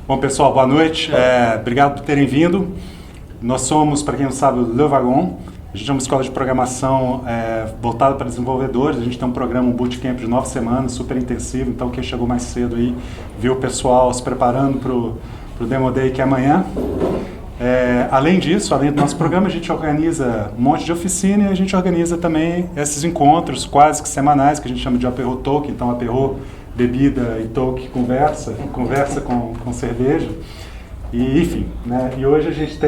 Bom, pessoal, boa noite. Obrigado por terem vindo. Nós somos, para quem não sabe, o Le Wagon. A gente é uma escola de programação voltada para desenvolvedores. A gente tem um programa, um bootcamp de 9 semanas, super intensivo. Então, quem chegou mais cedo aí, viu o pessoal se preparando para o Demo Day, que é amanhã. Além disso, além do nosso programa, a gente organiza um monte de oficina e a gente organiza também esses encontros quase que semanais, que a gente chama de Aperro Talk. Então, Aperro, bebida, e Talk, conversa com cerveja. E, enfim, né? E hoje a gente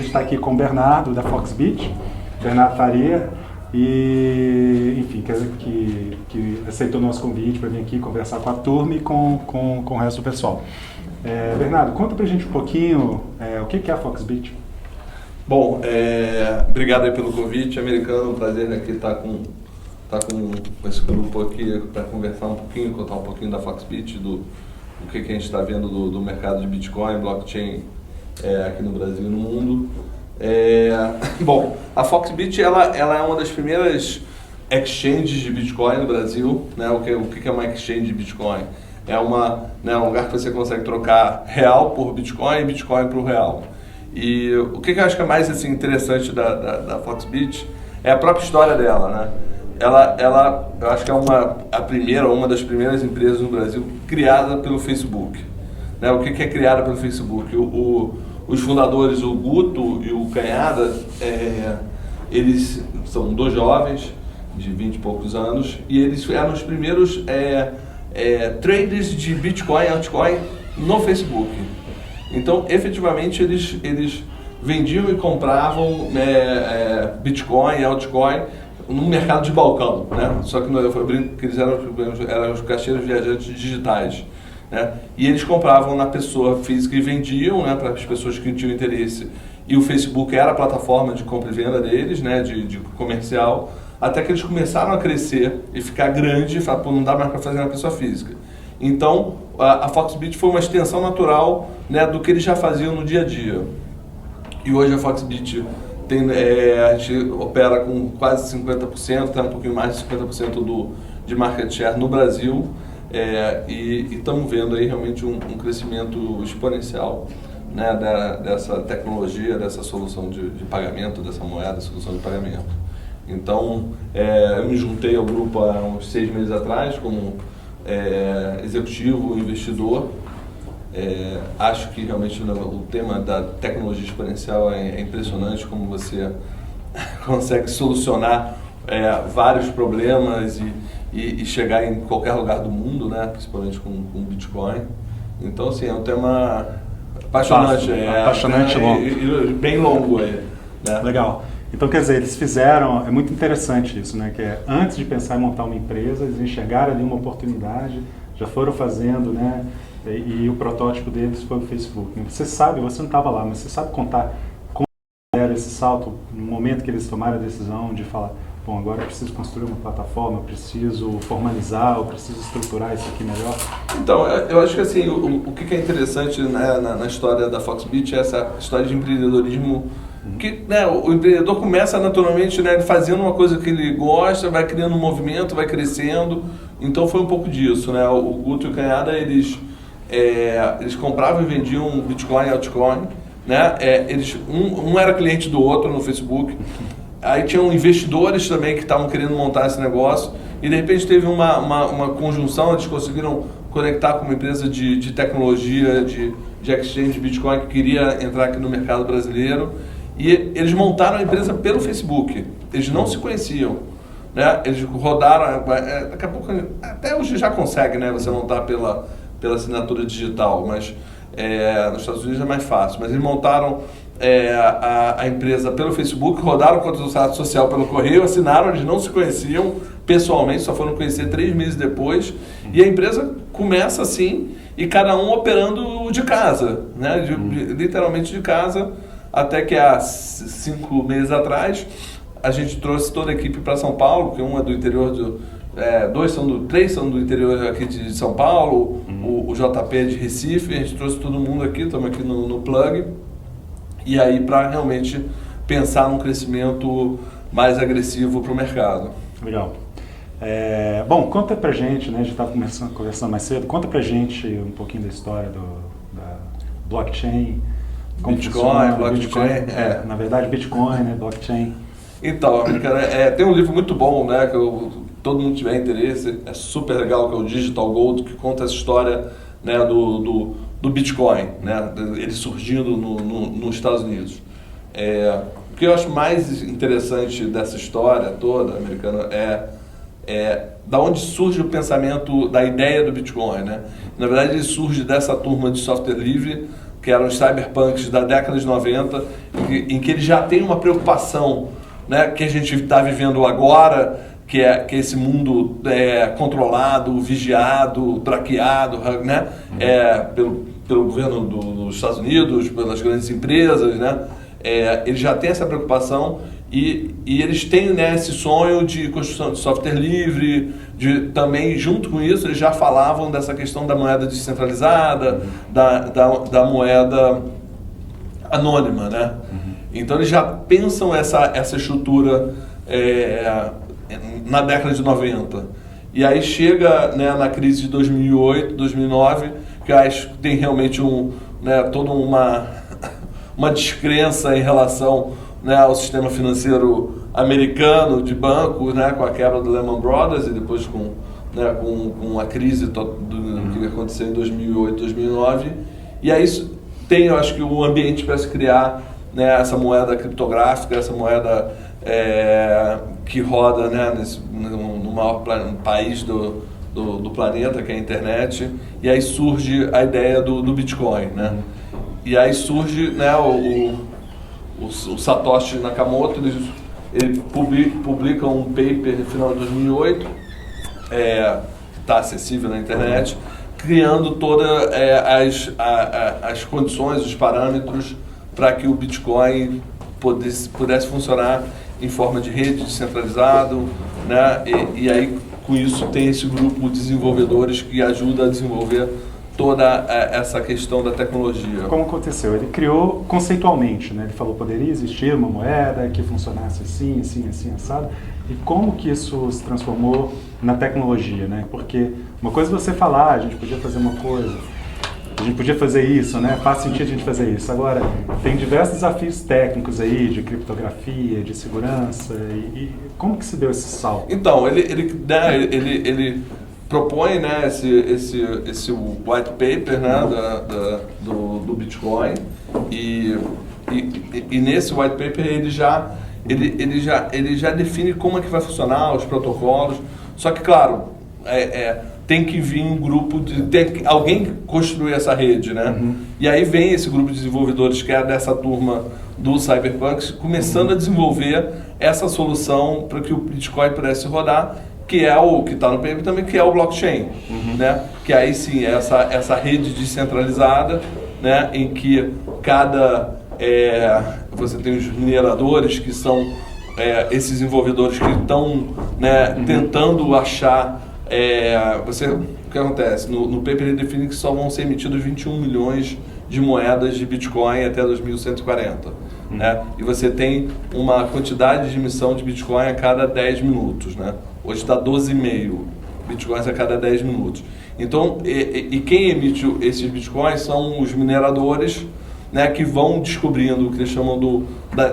está aqui com o Bernardo, da Foxbit, Bernardo Faria, e, enfim, que aceitou o nosso convite para vir aqui conversar com a turma e com o resto do pessoal. Bernardo, conta pra gente um pouquinho o que é a Foxbit. Bom, obrigado aí pelo convite, americano, um prazer aqui estar com esse grupo aqui para conversar um pouquinho, contar um pouquinho da Foxbit, do que a gente está vendo do mercado de Bitcoin, blockchain aqui no Brasil e no mundo. Bom, a Foxbit ela é uma das primeiras exchanges de Bitcoin no Brasil, né? O que é uma exchange de Bitcoin? É um lugar que você consegue trocar real por Bitcoin e Bitcoin por real. E o que eu acho que é mais assim, interessante da Foxbit é a própria história dela, né? Eu acho que é uma das primeiras empresas no Brasil criada pelo Facebook. Né? O que é criada pelo Facebook? Os fundadores, o Guto e o Canhada, eles são dois jovens de 20 e poucos anos e eles eram os primeiros traders de Bitcoin e altcoin no Facebook. Então, efetivamente, eles vendiam e compravam Bitcoin e altcoin no mercado de balcão, né? Só que eu brinco que eles eram os caixeiros viajantes digitais, né? E eles compravam na pessoa física e vendiam, né, para as pessoas que tinham interesse. E o Facebook era a plataforma de compra e venda deles, né, de comercial, até que eles começaram a crescer e ficar grande e falar, pô, não dá mais para fazer na pessoa física. Então, a Foxbit foi uma extensão natural, né, do que eles já faziam no dia a dia. E hoje a Foxbit a gente opera com quase 50%, um pouquinho mais de 50% de market share no Brasil, e estamos vendo aí realmente um crescimento exponencial, né, dessa tecnologia, dessa solução de pagamento, dessa moeda, solução de pagamento. Então, eu me juntei ao grupo há uns 6 meses atrás como executivo, investidor. Acho que realmente o tema da tecnologia exponencial é impressionante, como você consegue solucionar vários problemas e chegar em qualquer lugar do mundo, né? Principalmente com Bitcoin. Então, assim, é um tema apaixonante. Apaixonante, e bem longo aí, né? Legal. Então, quer dizer, eles fizeram, é muito interessante isso, né? Que antes de pensar em montar uma empresa, eles enxergaram ali uma oportunidade, já foram fazendo, né? E o protótipo deles foi o Facebook. Você sabe, você não estava lá, mas você sabe contar como era esse salto no momento que eles tomaram a decisão de falar, bom, agora eu preciso construir uma plataforma, eu preciso formalizar, eu preciso estruturar isso aqui melhor? Então, eu acho que assim, o que é interessante, né, na história da Foxbit é essa história de empreendedorismo, que, né, o empreendedor começa naturalmente, né, fazendo uma coisa que ele gosta, vai criando um movimento, vai crescendo. Então foi um pouco disso, né? O Guto e o Canhada, eles compravam e vendiam Bitcoin e altcoin, né? Um era cliente do outro no Facebook. Aí tinham investidores também que estavam querendo montar esse negócio e de repente teve uma conjunção, eles conseguiram conectar com uma empresa de tecnologia, de exchange de Bitcoin que queria entrar aqui no mercado brasileiro e eles montaram a empresa pelo Facebook. Eles não se conheciam, né? Eles rodaram, daqui a pouco, até hoje já consegue, né, você montar pela assinatura digital, mas nos Estados Unidos é mais fácil. Mas eles montaram a empresa pelo Facebook, rodaram o contrato social pelo correio, assinaram, eles não se conheciam pessoalmente, só foram conhecer 3 meses depois, e a empresa começa assim, e cada um operando de casa, né? Literalmente de casa, até que há 5 meses atrás, a gente trouxe toda a equipe para São Paulo, que uma é do interior três são do interior aqui de São Paulo, o JP é de Recife, a gente trouxe todo mundo aqui, estamos aqui no Plug, e aí para realmente pensar num crescimento mais agressivo para o mercado. Legal. Bom, conta pra gente, né, a gente estava conversando mais cedo, conta pra gente um pouquinho da história blockchain, como Bitcoin, funciona, blockchain, na verdade Bitcoin, né, blockchain. Então, cara, tem um livro muito bom, né, que todo mundo tiver interesse, é super legal, que é o Digital Gold, que conta essa história, né, do Bitcoin, né, ele surgindo nos Estados Unidos. O que eu acho mais interessante dessa história toda, americana, é da onde surge o pensamento da ideia do Bitcoin, né? Na verdade, ele surge dessa turma de software livre, que eram os cyberpunks da década de 90, em que eles já têm uma preocupação, né, que a gente está vivendo agora, que é esse mundo controlado, vigiado, traqueado, né, pelo governo dos Estados Unidos, pelas grandes empresas, né? Eles já têm essa preocupação e eles têm, né, esse sonho de construção de software livre, também junto com isso eles já falavam dessa questão da moeda descentralizada, da moeda anônima, né? Então eles já pensam essa estrutura na década de 90. E aí chega, né, na crise de 2008, 2009, que acho que tem realmente toda uma descrença em relação, né, ao sistema financeiro americano de bancos, né, com a quebra do Lehman Brothers e depois com a crise que aconteceu em 2008, 2009. E aí eu acho que o ambiente para se criar, né, essa moeda criptográfica, essa moeda que roda, né, no maior país do planeta, que é a internet. E aí surge a ideia do Bitcoin, né? E aí surge, né, o Satoshi Nakamoto, ele publica um paper no final de 2008, está acessível na internet, criando todas as condições, os parâmetros para que o Bitcoin pudesse funcionar em forma de rede descentralizado, né? E aí com isso tem esse grupo de desenvolvedores que ajuda a desenvolver toda essa questão da tecnologia. Como aconteceu? Ele criou conceitualmente, né? Ele falou que poderia existir uma moeda que funcionasse assim, assim, assim, assado. E como que isso se transformou na tecnologia, né? Porque uma coisa é você falar, a gente podia fazer uma coisa, a gente podia fazer isso, né? Faz sentido a gente fazer isso. Agora, tem diversos desafios técnicos aí, de criptografia, de segurança, e como que se deu esse salto? Então, ele propõe, né, esse white paper, né, do Bitcoin, e nesse white paper ele já define como é que vai funcionar os protocolos. Só que, claro, tem que vir um grupo alguém construir essa rede, né? E aí vem esse grupo de desenvolvedores que é dessa turma do Cyberpunks começando a desenvolver essa solução para que o Bitcoin pudesse rodar, que é o que está no paper também, que é o blockchain, né? Que aí sim é essa rede descentralizada, né? Em que você tem os mineradores, que são esses desenvolvedores que estão, né, tentando achar. O que acontece? No paper ele define que só vão ser emitidos 21 milhões de moedas de Bitcoin até 2140. Né? E você tem uma quantidade de emissão de Bitcoin a cada 10 minutos. Né? Hoje está 12,5 Bitcoins a cada 10 minutos. Então, quem emite esses Bitcoins são os mineradores, né, que vão descobrindo o que eles chamam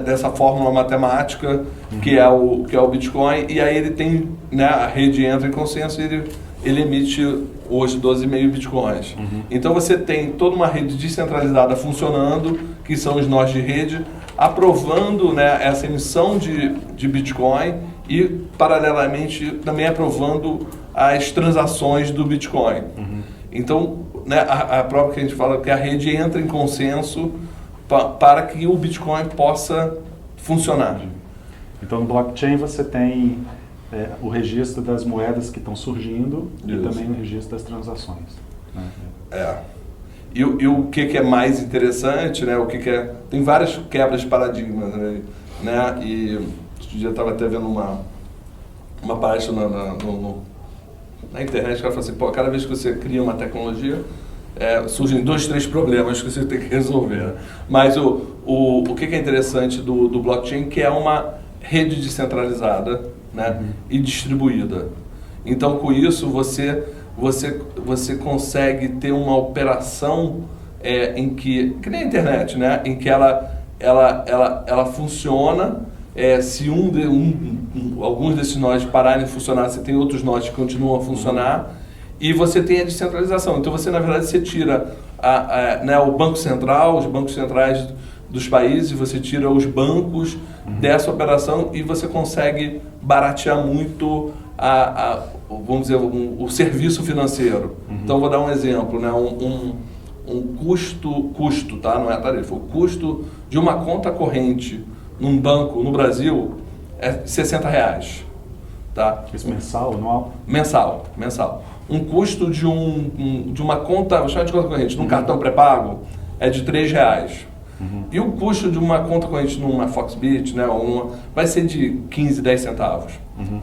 dessa fórmula matemática, que é o Bitcoin, e aí ele tem, né, a rede entra em consenso e ele emite hoje 12,5 Bitcoins. Então você tem toda uma rede descentralizada funcionando, que são os nós de rede, aprovando, né, essa emissão de Bitcoin e, paralelamente, também aprovando as transações do Bitcoin. Então, né, a própria que a gente fala que a rede entra em consenso para que o Bitcoin possa funcionar. Então, no blockchain você tem o registro das moedas que estão surgindo e também o registro das transações. Né? E o que é mais interessante, né? Tem várias quebras de paradigmas, né? E outro dia eu estava até vendo uma palestra na internet, que ela falou assim, cada vez que você cria uma tecnologia, surgem 2, 3 problemas que você tem que resolver. Né? Mas o que é interessante do blockchain, que é uma rede descentralizada, né, e distribuída. Então, com isso, você consegue ter uma operação em que nem a internet, né? Em que ela funciona, se alguns desses nós pararem de funcionar, você tem outros nós que continuam a funcionar, e você tem a descentralização. Então você, na verdade, você tira né, o Banco Central, os bancos centrais dos países, você tira os bancos dessa operação e você consegue baratear muito vamos dizer, o serviço financeiro. Então vou dar um exemplo, né? Um custo, tá? Não é a tarifa, o custo de uma conta corrente num banco no Brasil é R$60, tá? Isso mensal, anual? Mensal. Um custo de uma conta, vou chamar de conta corrente, num cartão pré-pago é de R$3. E o custo de uma conta corrente numa Foxbit, né, vai ser de 15, 10 centavos.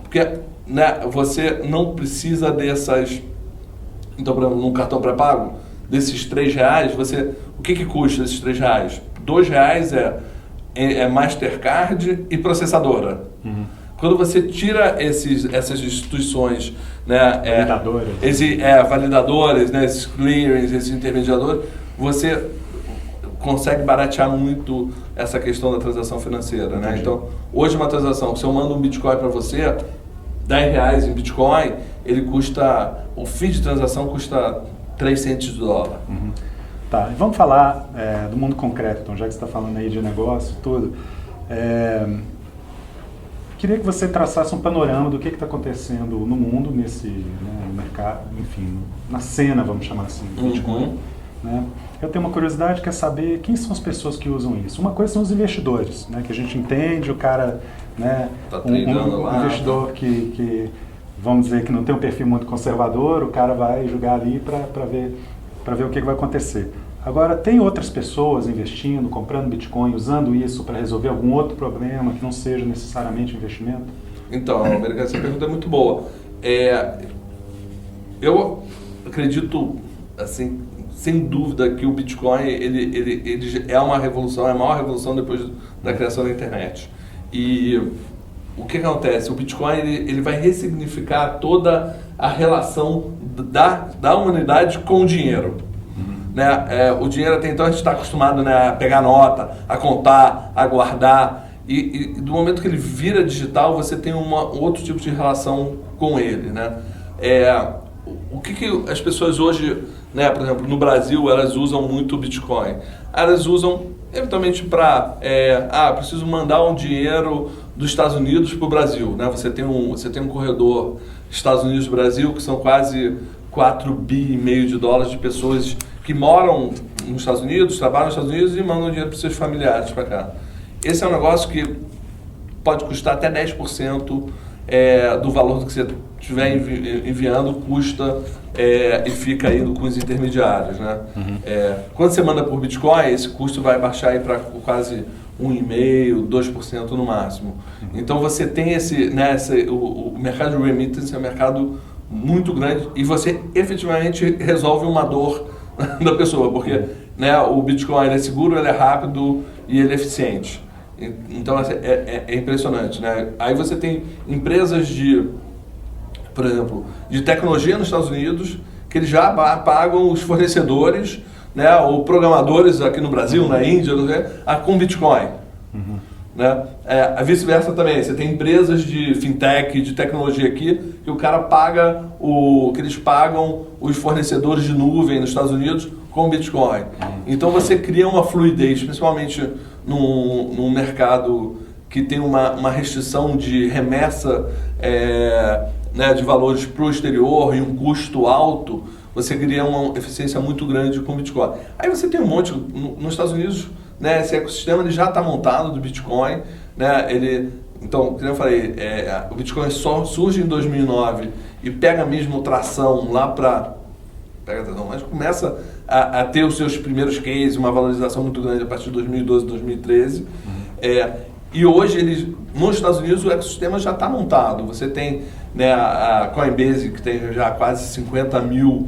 Porque, né, você não precisa dessas... Então, por exemplo, num cartão pré-pago, desses R$3, o que custa esses R$3? R$2 é Mastercard e processadora. Quando você tira essas instituições, né, validadoras, né, esses clearings, esses intermediadores, você consegue baratear muito essa questão da transação financeira, né? Então, hoje uma transação, se eu mando um Bitcoin para você, R$10 em Bitcoin, o fee de transação custa 3 centes de dólar. Tá, e vamos falar do mundo concreto, então, já que você está falando aí de negócio e tudo. Queria que você traçasse um panorama do que está acontecendo no mundo, nesse mercado, enfim, na cena, vamos chamar assim, do Bitcoin. Né? Eu tenho uma curiosidade, quer saber quem são as pessoas que usam isso. Uma coisa são os investidores, né? Que a gente entende, o cara, né, um investidor que, vamos dizer, que não tem um perfil muito conservador, o cara vai jogar ali para ver o que vai acontecer. Agora, tem outras pessoas investindo, comprando Bitcoin, usando isso para resolver algum outro problema que não seja necessariamente investimento? Então, Americano, essa pergunta é muito boa. Eu acredito, assim, sem dúvida que o Bitcoin ele é uma revolução, é a maior revolução depois da criação da internet. E o que acontece? O Bitcoin ele vai ressignificar toda a relação da humanidade com o dinheiro. Né? O dinheiro até então a gente está acostumado, né, a pegar nota, a contar, a guardar. E do momento que ele vira digital, você tem outro tipo de relação com ele. Né? O que as pessoas hoje, né, por exemplo, no Brasil, elas usam muito o Bitcoin? Elas usam, eventualmente, para... preciso mandar um dinheiro dos Estados Unidos para o Brasil. Né? Você tem um corredor Estados Unidos-Brasil, que são quase 4,5 bi de dólares de pessoas que moram nos Estados Unidos, trabalham nos Estados Unidos e mandam dinheiro para seus familiares para cá. Esse é um negócio que pode custar até 10% do valor que você estiver enviando, custa e fica aí com os intermediários. Né? Quando você manda por Bitcoin, esse custo vai baixar para quase 1,5%, 2% no máximo. Então você tem o mercado de remittance é um mercado muito grande e você efetivamente resolve uma dor da pessoa, porque, né, o Bitcoin é seguro, ele é rápido e ele é eficiente. Então é impressionante, né? Aí você tem empresas por exemplo, de tecnologia nos Estados Unidos, que eles já pagam os fornecedores, né, ou programadores aqui no Brasil, na Índia, com Bitcoin. Né? A vice-versa também, você tem empresas de fintech, de tecnologia aqui, que o cara paga que eles pagam os fornecedores de nuvem nos Estados Unidos com Bitcoin. Então você cria uma fluidez, principalmente num mercado que tem uma restrição de remessa né, de valores para o exterior e um custo alto, você cria uma eficiência muito grande com Bitcoin. Aí você tem um monte, nos Estados Unidos, né, esse ecossistema ele já está montado do Bitcoin, né, então, como eu falei, o Bitcoin só surge em 2009 e pega mesmo tração lá mas começa a ter os seus primeiros cases, uma valorização muito grande a partir de 2012, 2013. E hoje, nos Estados Unidos, o ecossistema já está montado. Você tem, né, a Coinbase, que tem já quase 50 mil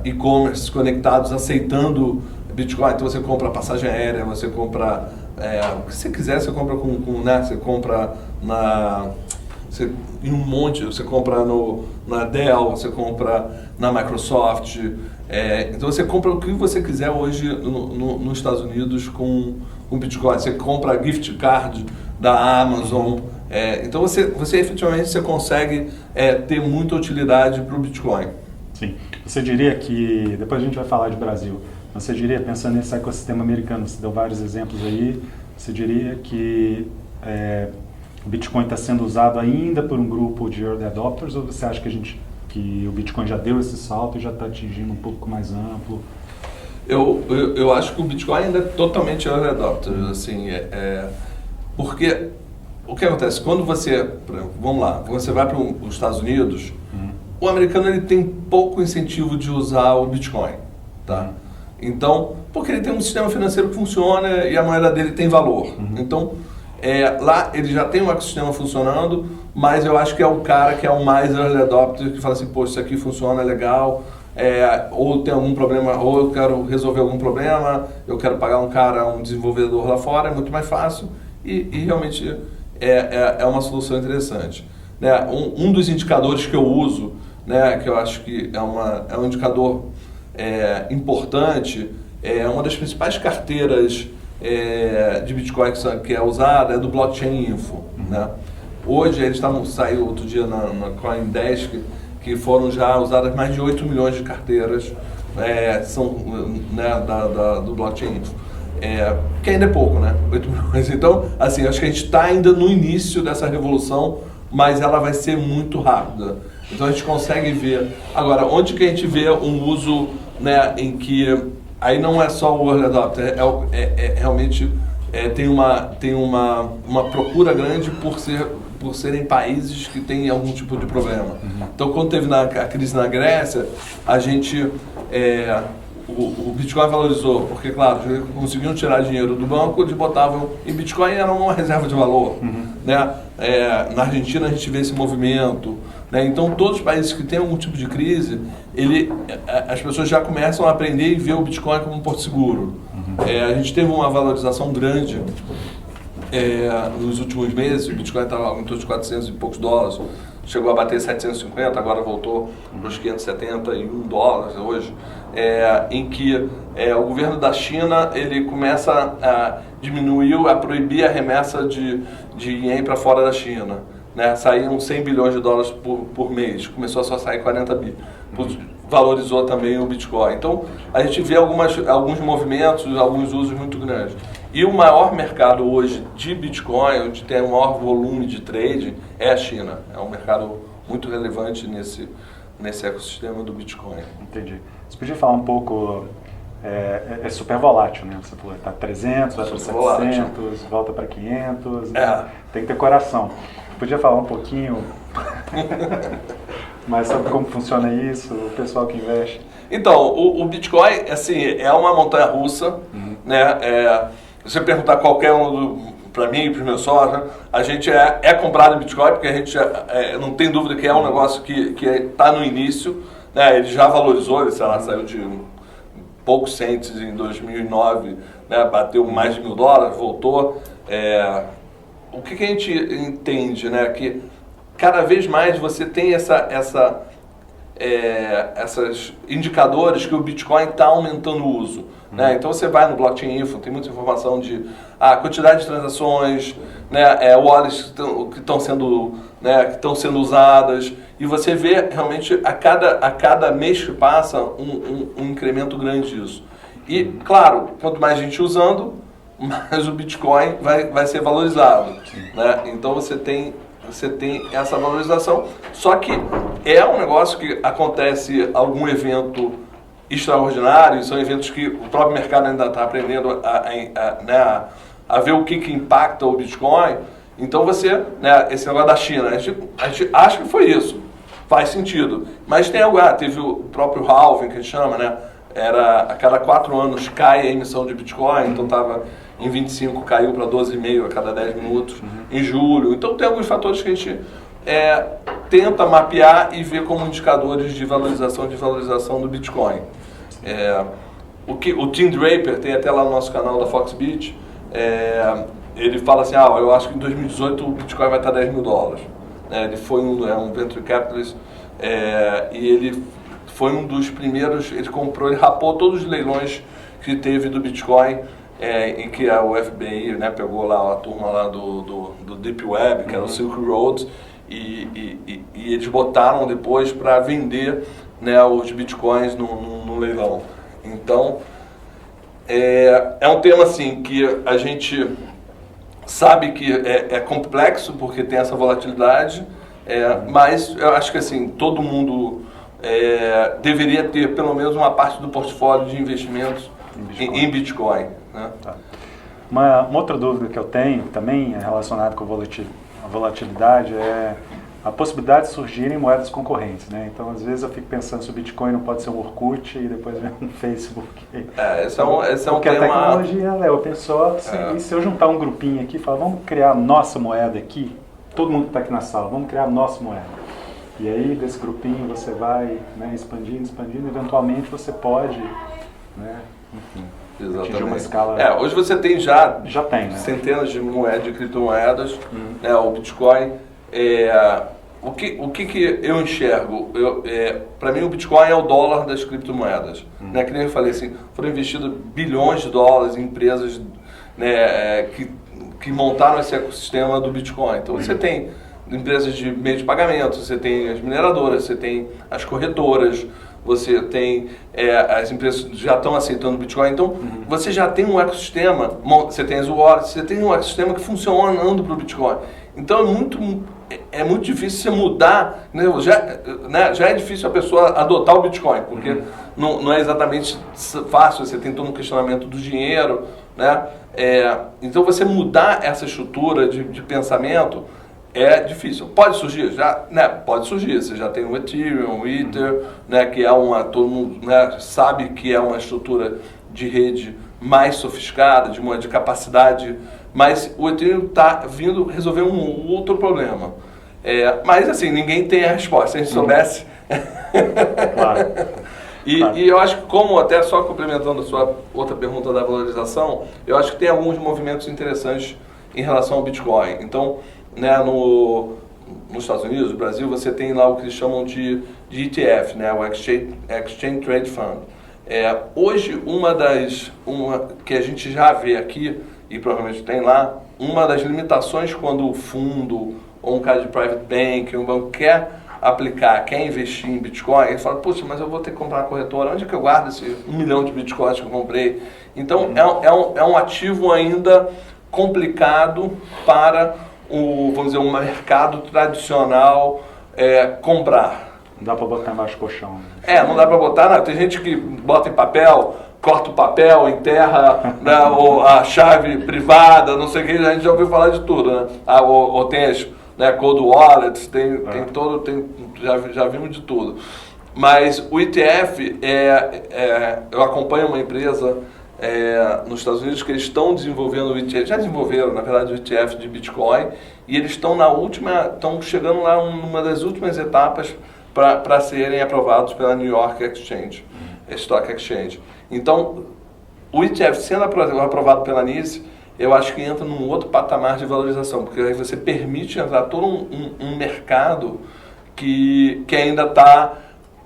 e-commerce conectados aceitando Bitcoin. Então você compra passagem aérea, você compra o que você quiser, você compra né, você compra em um monte, você compra na Dell, você compra na Microsoft, Então você compra o que você quiser hoje nos Estados Unidos com Bitcoin. Você compra gift card da Amazon. Então você efetivamente você consegue ter muita utilidade para o Bitcoin. Sim. Você diria que, depois a gente vai falar de Brasil, você diria, pensando nesse ecossistema americano, você deu vários exemplos aí, você diria que o Bitcoin está sendo usado ainda por um grupo de early adopters, ou você acha que o Bitcoin já deu esse salto e já está atingindo um pouco mais amplo? Eu acho que o Bitcoin ainda é totalmente early adopter, assim, porque o que acontece, quando vamos lá, você vai para os Estados Unidos, o americano ele tem pouco incentivo de usar o Bitcoin, tá? Então, porque ele tem um sistema financeiro que funciona e a moeda dele tem valor. Então, lá ele já tem um ecossistema funcionando, mas eu acho que é o cara que é o mais early adopter, que fala assim, pô, isso aqui funciona legal, ou tem algum problema, ou eu quero resolver algum problema, eu quero pagar um desenvolvedor lá fora, é muito mais fácil e realmente é uma solução interessante. Né? Um dos indicadores que eu uso, né, que eu acho que é um indicador importante, uma das principais carteiras de Bitcoin que é usada é do Blockchain Info. Né? Hoje eles saiu outro dia na CoinDesk que foram já usadas mais de 8 milhões de carteiras do Blockchain Info. Que ainda é pouco, né? 8 milhões. Então, assim, acho que a gente está ainda no início dessa revolução, mas ela vai ser muito rápida. Então a gente consegue ver. Agora, onde que a gente vê um uso, né, em que aí não é só o early adopter, realmente tem uma procura grande por serem países que têm algum tipo de problema. Então, quando teve a crise na Grécia, a gente o Bitcoin valorizou, porque, claro, conseguiam tirar dinheiro do banco, eles botavam em Bitcoin, era uma reserva de valor. Né? Na Argentina a gente vê esse movimento. Né? Então, todos os países que têm algum tipo de crise, as pessoas já começam a aprender e ver o Bitcoin como um porto seguro. A gente teve uma valorização grande nos últimos meses. O Bitcoin estava em torno de 400 e poucos dólares, chegou a bater 750, agora voltou para os 571 dólares hoje, em que o governo da China ele começa a diminuir, a proibir a remessa de ien para fora da China. Né? Saíam 100 bilhões de dólares por mês, começou a só sair 40 bi. Valorizou também o Bitcoin. Então, a gente vê alguns movimentos, alguns usos muito grandes. E o maior mercado hoje de Bitcoin, onde tem o maior volume de trade, é a China. É um mercado muito relevante nesse ecossistema do Bitcoin. Entendi. Você podia falar um pouco... É super volátil, né? Você falou, está 300, vai para 700, volta para 500. Tem que ter coração. Podia falar um pouquinho mais sobre como funciona isso, o pessoal que investe? Então, o Bitcoin, assim, é uma montanha-russa, né? Se você perguntar qualquer para mim e para os meus sócios, a gente é comprado em Bitcoin, porque a gente não tem dúvida que é um negócio que está no início, né? Ele já valorizou, ele, sei lá, saiu de poucos centes em 2009, né? Bateu mais de $1.000, voltou. O que a gente entende, né? Que cada vez mais você tem esses indicadores que o Bitcoin está aumentando o uso. Né? Então você vai no Blockchain Info, tem muita informação de quantidade de transações, né? Wallets que estão sendo usadas, e você vê realmente a cada mês que passa um incremento grande disso. E, claro, quanto mais gente usando, mais o Bitcoin vai ser valorizado. Né? Então você tem essa valorização, só que é um negócio que acontece algum evento extraordinário, são eventos que o próprio mercado ainda está aprendendo a ver o que impacta o Bitcoin. Então esse negócio da China, a gente acha que foi isso, faz sentido, mas tem algo, teve o próprio halving, que a gente chama, né? A cada 4 anos cai a emissão de Bitcoin, então estava em 25, caiu para 12,5 a cada 10 minutos em julho. Então tem alguns fatores que a gente tenta mapear e ver como indicadores de valorização do Bitcoin. O Tim Draper, tem até lá no nosso canal da Foxbit, ele fala assim, eu acho que em 2018 o Bitcoin vai estar $10.000. Ele foi um venture capitalist, e ele foi um dos primeiros, ele rapou todos os leilões que teve do Bitcoin, em que o FBI, né, pegou lá a turma lá do Deep Web, que era o Silk Road, e eles botaram depois para vender, né, os Bitcoins no leilão. Então, é um tema assim que a gente sabe que é complexo porque tem essa volatilidade, mas eu acho que assim, todo mundo deveria ter pelo menos uma parte do portfólio de investimentos em Bitcoin. Né? Tá. Uma outra dúvida que eu tenho também relacionada com a volatilidade é a possibilidade de surgirem moedas concorrentes, né? Então, às vezes eu fico pensando se o Bitcoin não pode ser um Orkut e depois vem um Facebook. Esse é um porque tema... a tecnologia é open source, e se eu juntar um grupinho aqui e falar, vamos criar a nossa moeda aqui, todo mundo que está aqui na sala, vamos criar a nossa moeda. E aí, desse grupinho, você vai, né, expandindo, eventualmente você pode, né, enfim, atingir uma escala... hoje você tem já tem, né? Centenas de moedas, de criptomoedas, né, o Bitcoin. O que eu enxergo? Para mim, o Bitcoin é o dólar das criptomoedas. Né? Que nem eu falei assim, foram investidos bilhões de dólares em empresas, né, que montaram esse ecossistema do Bitcoin. Então você tem empresas de meio de pagamento, você tem as mineradoras, você tem as corretoras, você tem as empresas que já estão aceitando o Bitcoin. Então você já tem um ecossistema, você tem as wallets, você tem um ecossistema que funcionando para o Bitcoin. Então é muito difícil você mudar, né? Já é difícil a pessoa adotar o Bitcoin, porque não é exatamente fácil, você tem todo um questionamento do dinheiro, né? Então você mudar essa estrutura de pensamento é difícil. Pode surgir? Pode surgir. Você já tem o Ethereum, o Ether, né, que é todo mundo, né, sabe que é uma estrutura de rede mais sofisticada, de capacidade, mas o Ethereum está vindo resolver um outro problema. Mas assim, ninguém tem a resposta, se a gente soubesse. Claro. E eu acho que, como até só complementando a sua outra pergunta da valorização, eu acho que tem alguns movimentos interessantes em relação ao Bitcoin. Então, né, nos Estados Unidos, no Brasil, você tem lá o que eles chamam de ETF, né, o Exchange Trade Fund. Hoje, uma que a gente já vê aqui, e provavelmente tem lá, uma das limitações quando o fundo ou um cara de private bank, um banco quer investir em Bitcoin, ele fala, puxa, mas eu vou ter que comprar uma corretora, onde é que eu guardo esse 1 milhão de Bitcoins que eu comprei? Então, é um ativo ainda complicado para vamos dizer, um mercado tradicional comprar. Não dá para botar embaixo do colchão. Não dá para botar, não. Tem gente que bota em papel, corta o papel, enterra, né, ou a chave privada, não sei o que, a gente já ouviu falar de tudo, né? Ou tem as, né, cold wallets, tem já vimos de tudo. Mas o ETF, eu acompanho uma empresa nos Estados Unidos que eles estão desenvolvendo o ETF, já desenvolveram, na verdade, o ETF de Bitcoin, e eles estão chegando lá numa das últimas etapas para serem aprovados pela New York Stock Exchange. Então, o ETF sendo aprovado pela NYSE, eu acho que entra num outro patamar de valorização, porque aí você permite entrar todo um mercado que ainda está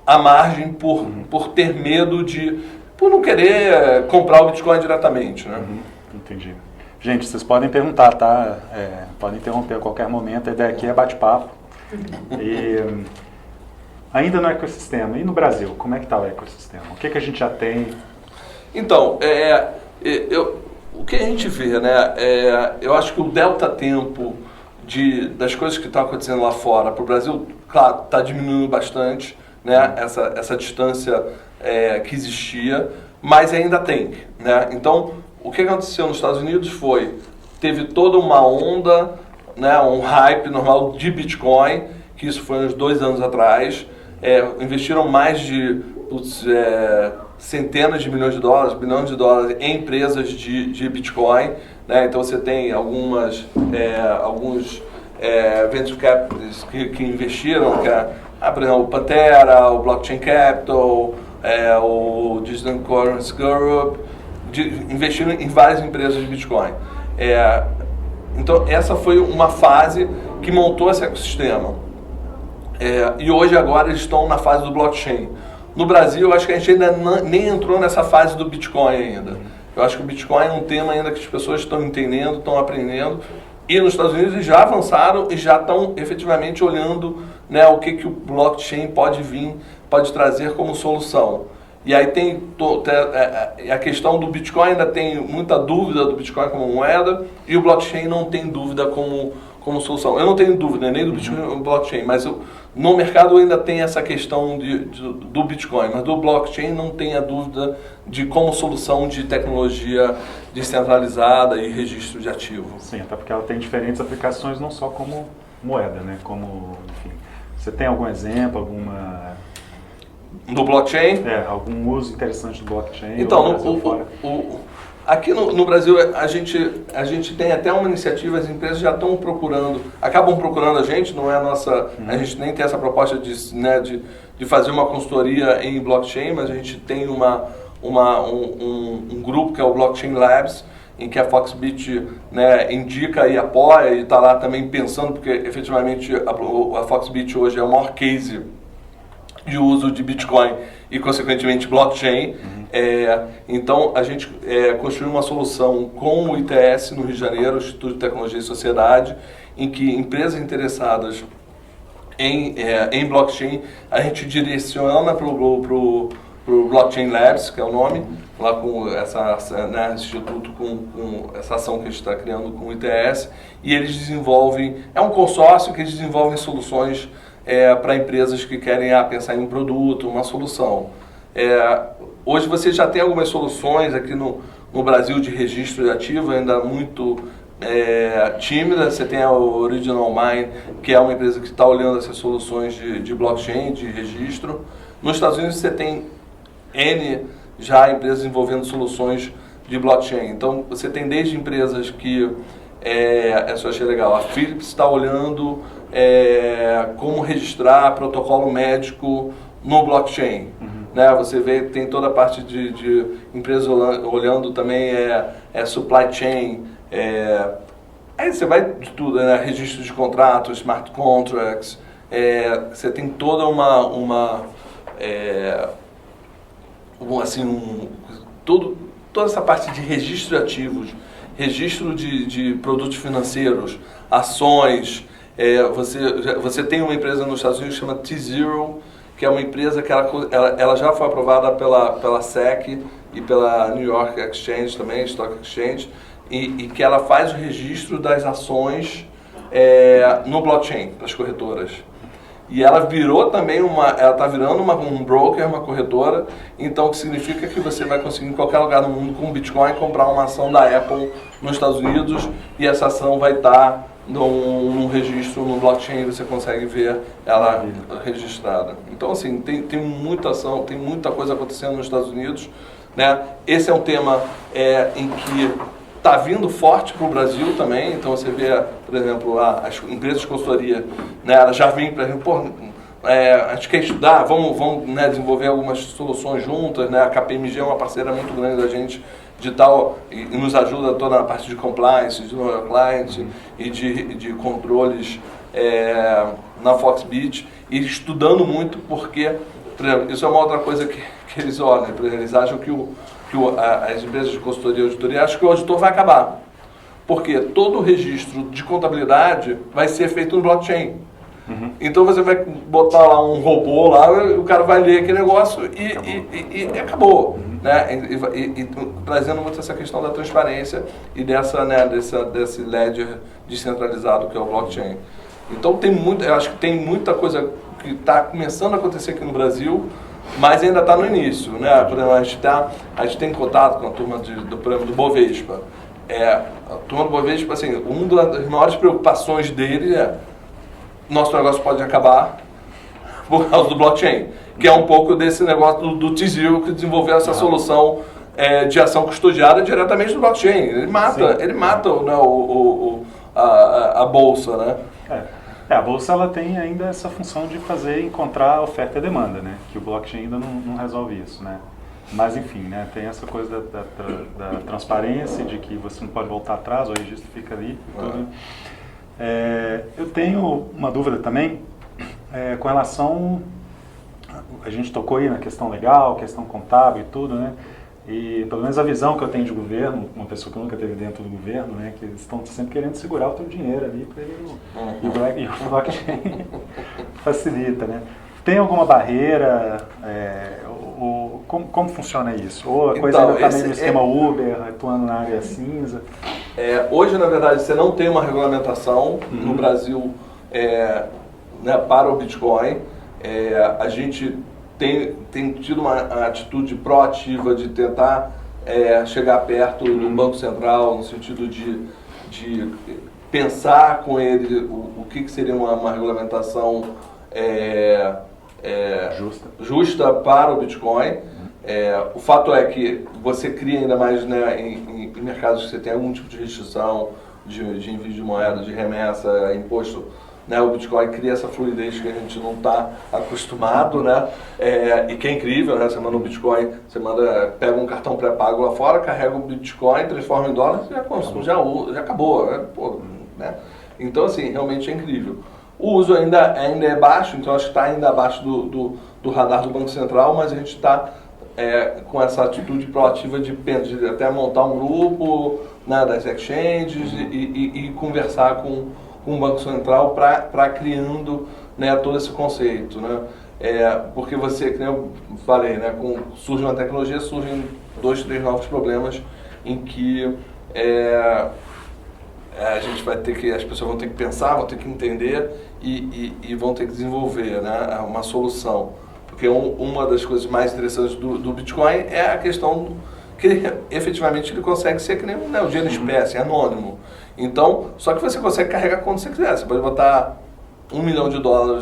à margem por ter medo por não querer comprar o Bitcoin diretamente, né? Entendi. Gente, vocês podem perguntar, tá? Podem interromper a qualquer momento, a ideia aqui é bate-papo. E ainda no ecossistema, e no Brasil, como é que está o ecossistema? O que a gente já tem? Então, o que a gente vê, né? Eu acho que o delta tempo das coisas que estão acontecendo lá fora para o Brasil, claro, está diminuindo bastante, né? Essa distância que existia, mas ainda tem, né? Então, o que aconteceu nos Estados Unidos teve toda uma onda, né, um hype normal de Bitcoin, que isso foi uns 2 anos atrás, investiram mais de centenas de milhões de dólares, bilhões de dólares em empresas de Bitcoin, né? Então você tem alguns venture capitalists que investiram, por exemplo, o Pantera, o Blockchain Capital, o Digital Currency Group, investiram em várias empresas de Bitcoin. Então essa foi uma fase que montou esse ecossistema. E hoje agora eles estão na fase do blockchain. No Brasil, eu acho que a gente ainda nem entrou nessa fase do Bitcoin ainda. Eu acho que o Bitcoin é um tema ainda que as pessoas estão entendendo, estão aprendendo. E nos Estados Unidos eles já avançaram e já estão efetivamente olhando, né, o que o blockchain pode vir, pode trazer como solução. E aí tem a questão do Bitcoin, ainda tem muita dúvida do Bitcoin como moeda, e o blockchain não tem dúvida como solução. Eu não tenho dúvida nem do Bitcoin nem do blockchain, mas no mercado ainda tem essa questão do Bitcoin, mas do blockchain não tem a dúvida de como solução de tecnologia descentralizada e registro de ativo. Sim, até porque ela tem diferentes aplicações, não só como moeda, né? Como, enfim, você tem algum exemplo, alguma... Do blockchain? Algum uso interessante do blockchain? Então, aqui no Brasil a gente tem até uma iniciativa, as empresas já estão acabam procurando a gente, não é a nossa, a gente nem tem essa proposta de fazer uma consultoria em blockchain, mas a gente tem um grupo que é o Blockchain Labs, em que a Foxbit, né, indica e apoia e está lá também pensando, porque efetivamente a Foxbit hoje é o maior case de uso de Bitcoin e, consequentemente, blockchain. Então, a gente construiu uma solução com o ITS no Rio de Janeiro, Instituto de Tecnologia e Sociedade, em que empresas interessadas em blockchain, a gente direciona para o Blockchain Labs, que é o nome, lá com esse instituto, com essa ação que a gente está criando com o ITS, e eles desenvolvem, é um consórcio que eles desenvolvem soluções para empresas que querem pensar em um produto, uma solução. Hoje você já tem algumas soluções aqui no Brasil de registro de ativo, ainda muito tímida. Você tem a Original Mine, que é uma empresa que está olhando essas soluções de blockchain, de registro. Nos Estados Unidos você tem já empresas envolvendo soluções de blockchain. Então você tem desde empresas que, isso eu achei legal, a Philips está olhando como registrar protocolo médico no blockchain. Né? Você vê, tem toda a parte de empresas olhando também supply chain, aí você vai de tudo, né? Registro de contratos, smart contracts, você tem toda toda essa parte de registro de ativos, registro de produtos financeiros, ações. Você tem uma empresa nos Estados Unidos que chama T-Zero, que é uma empresa que ela já foi aprovada pela SEC e pela New York Exchange também, Stock Exchange, e que ela faz o registro das ações no blockchain, das corretoras. E ela virou também ela está virando um broker, uma corretora, então o que significa que você vai conseguir em qualquer lugar do mundo com Bitcoin comprar uma ação da Apple nos Estados Unidos, e essa ação vai estar num registro no blockchain, você consegue ver ela registrada. Então assim, tem muita ação, tem muita coisa acontecendo nos Estados Unidos, né? Esse é um tema em que está vindo forte para o Brasil também. Então você vê, por exemplo, as empresas de consultoria, né, elas já vêm, por exemplo, a gente quer estudar, vamos né, desenvolver algumas soluções juntas, né? A KPMG é uma parceira muito grande da gente e nos ajuda toda na parte de compliance, de know your client e de controles na Foxbit, e estudando muito, porque, por exemplo, isso é uma outra coisa que eles olham, por exemplo, eles acham que as empresas de consultoria e auditoria acham que o auditor vai acabar, porque todo o registro de contabilidade vai ser feito no blockchain. Então você vai botar lá um robô lá, o cara vai ler aquele negócio e acabou. Né? E trazendo muito essa questão da transparência e desse ledger descentralizado que é o blockchain. Então eu acho que tem muita coisa que está começando a acontecer aqui no Brasil, mas ainda está no início. Né? Por exemplo, a gente tem contato com a turma do Bovespa. A turma do Bovespa, assim, uma das maiores preocupações dele nosso negócio pode acabar por causa do blockchain, que é um pouco desse negócio do T-Zero, que desenvolveu essa solução de ação custodiada diretamente no blockchain. Ele mata né, a bolsa, né? A bolsa ela tem ainda essa função de encontrar oferta e demanda, né? Que o blockchain ainda não resolve isso, né? Mas enfim, né? Tem essa coisa da transparência, de que você não pode voltar atrás, o registro fica ali. Tudo. Eu tenho uma dúvida também com relação a gente tocou aí na questão legal, questão contábil e tudo, né? E pelo menos a visão que eu tenho de governo, uma pessoa que nunca esteve dentro do governo, né, que eles estão sempre querendo segurar o teu dinheiro ali, e o blockchain facilita, né? Tem alguma barreira? Como funciona isso? Ou a coisa ainda está meio no esquema Uber, atuando na área cinza? Hoje, na verdade, você não tem uma regulamentação no Brasil né, para o Bitcoin. A gente tem tido uma atitude proativa de tentar chegar perto do Banco Central, no sentido de pensar com ele o que seria uma regulamentação justa para o Bitcoin. O fato é que você cria ainda mais, né, em mercados que você tem algum tipo de restrição de envio de moeda, de remessa, imposto, né, o Bitcoin cria essa fluidez que a gente não está acostumado, né, e que é incrível, né, você manda um Bitcoin, pega um cartão pré-pago lá fora, carrega o Bitcoin, transforma em dólar, já acabou, né, pô, né? Então, assim, realmente é incrível. O uso ainda é baixo, então acho que está ainda abaixo do radar do Banco Central, mas a gente está com essa atitude proativa de até montar um grupo, né, das exchanges e conversar com o Banco Central para criando, né, todo esse conceito, né? Porque você, como eu falei, né, surge uma tecnologia, surgem 2, 3 novos problemas em que as pessoas vão ter que pensar, vão ter que entender e vão ter que desenvolver, né, uma solução. Porque uma das coisas mais interessantes do Bitcoin é a questão que efetivamente ele consegue ser que nem, né, o dinheiro em espécie, é anônimo. Então, só que você consegue carregar quando você quiser. Você pode botar $1 milhão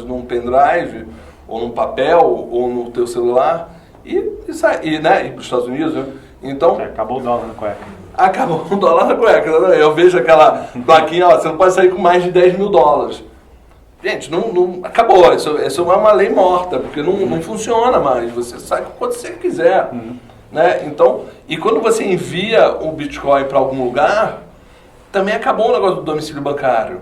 num pendrive, ou num papel, ou no teu celular e sair, né, ir para os Estados Unidos. Né? Então, acabou o dólar na cueca. Acabou o dólar na cueca. Eu vejo aquela plaquinha, você não pode sair com mais de $10 mil. Gente, não acabou. Isso é uma lei morta, porque não funciona mais. Você sai quando você quiser. Né? Então, e quando você envia o Bitcoin para algum lugar, também acabou o negócio do domicílio bancário.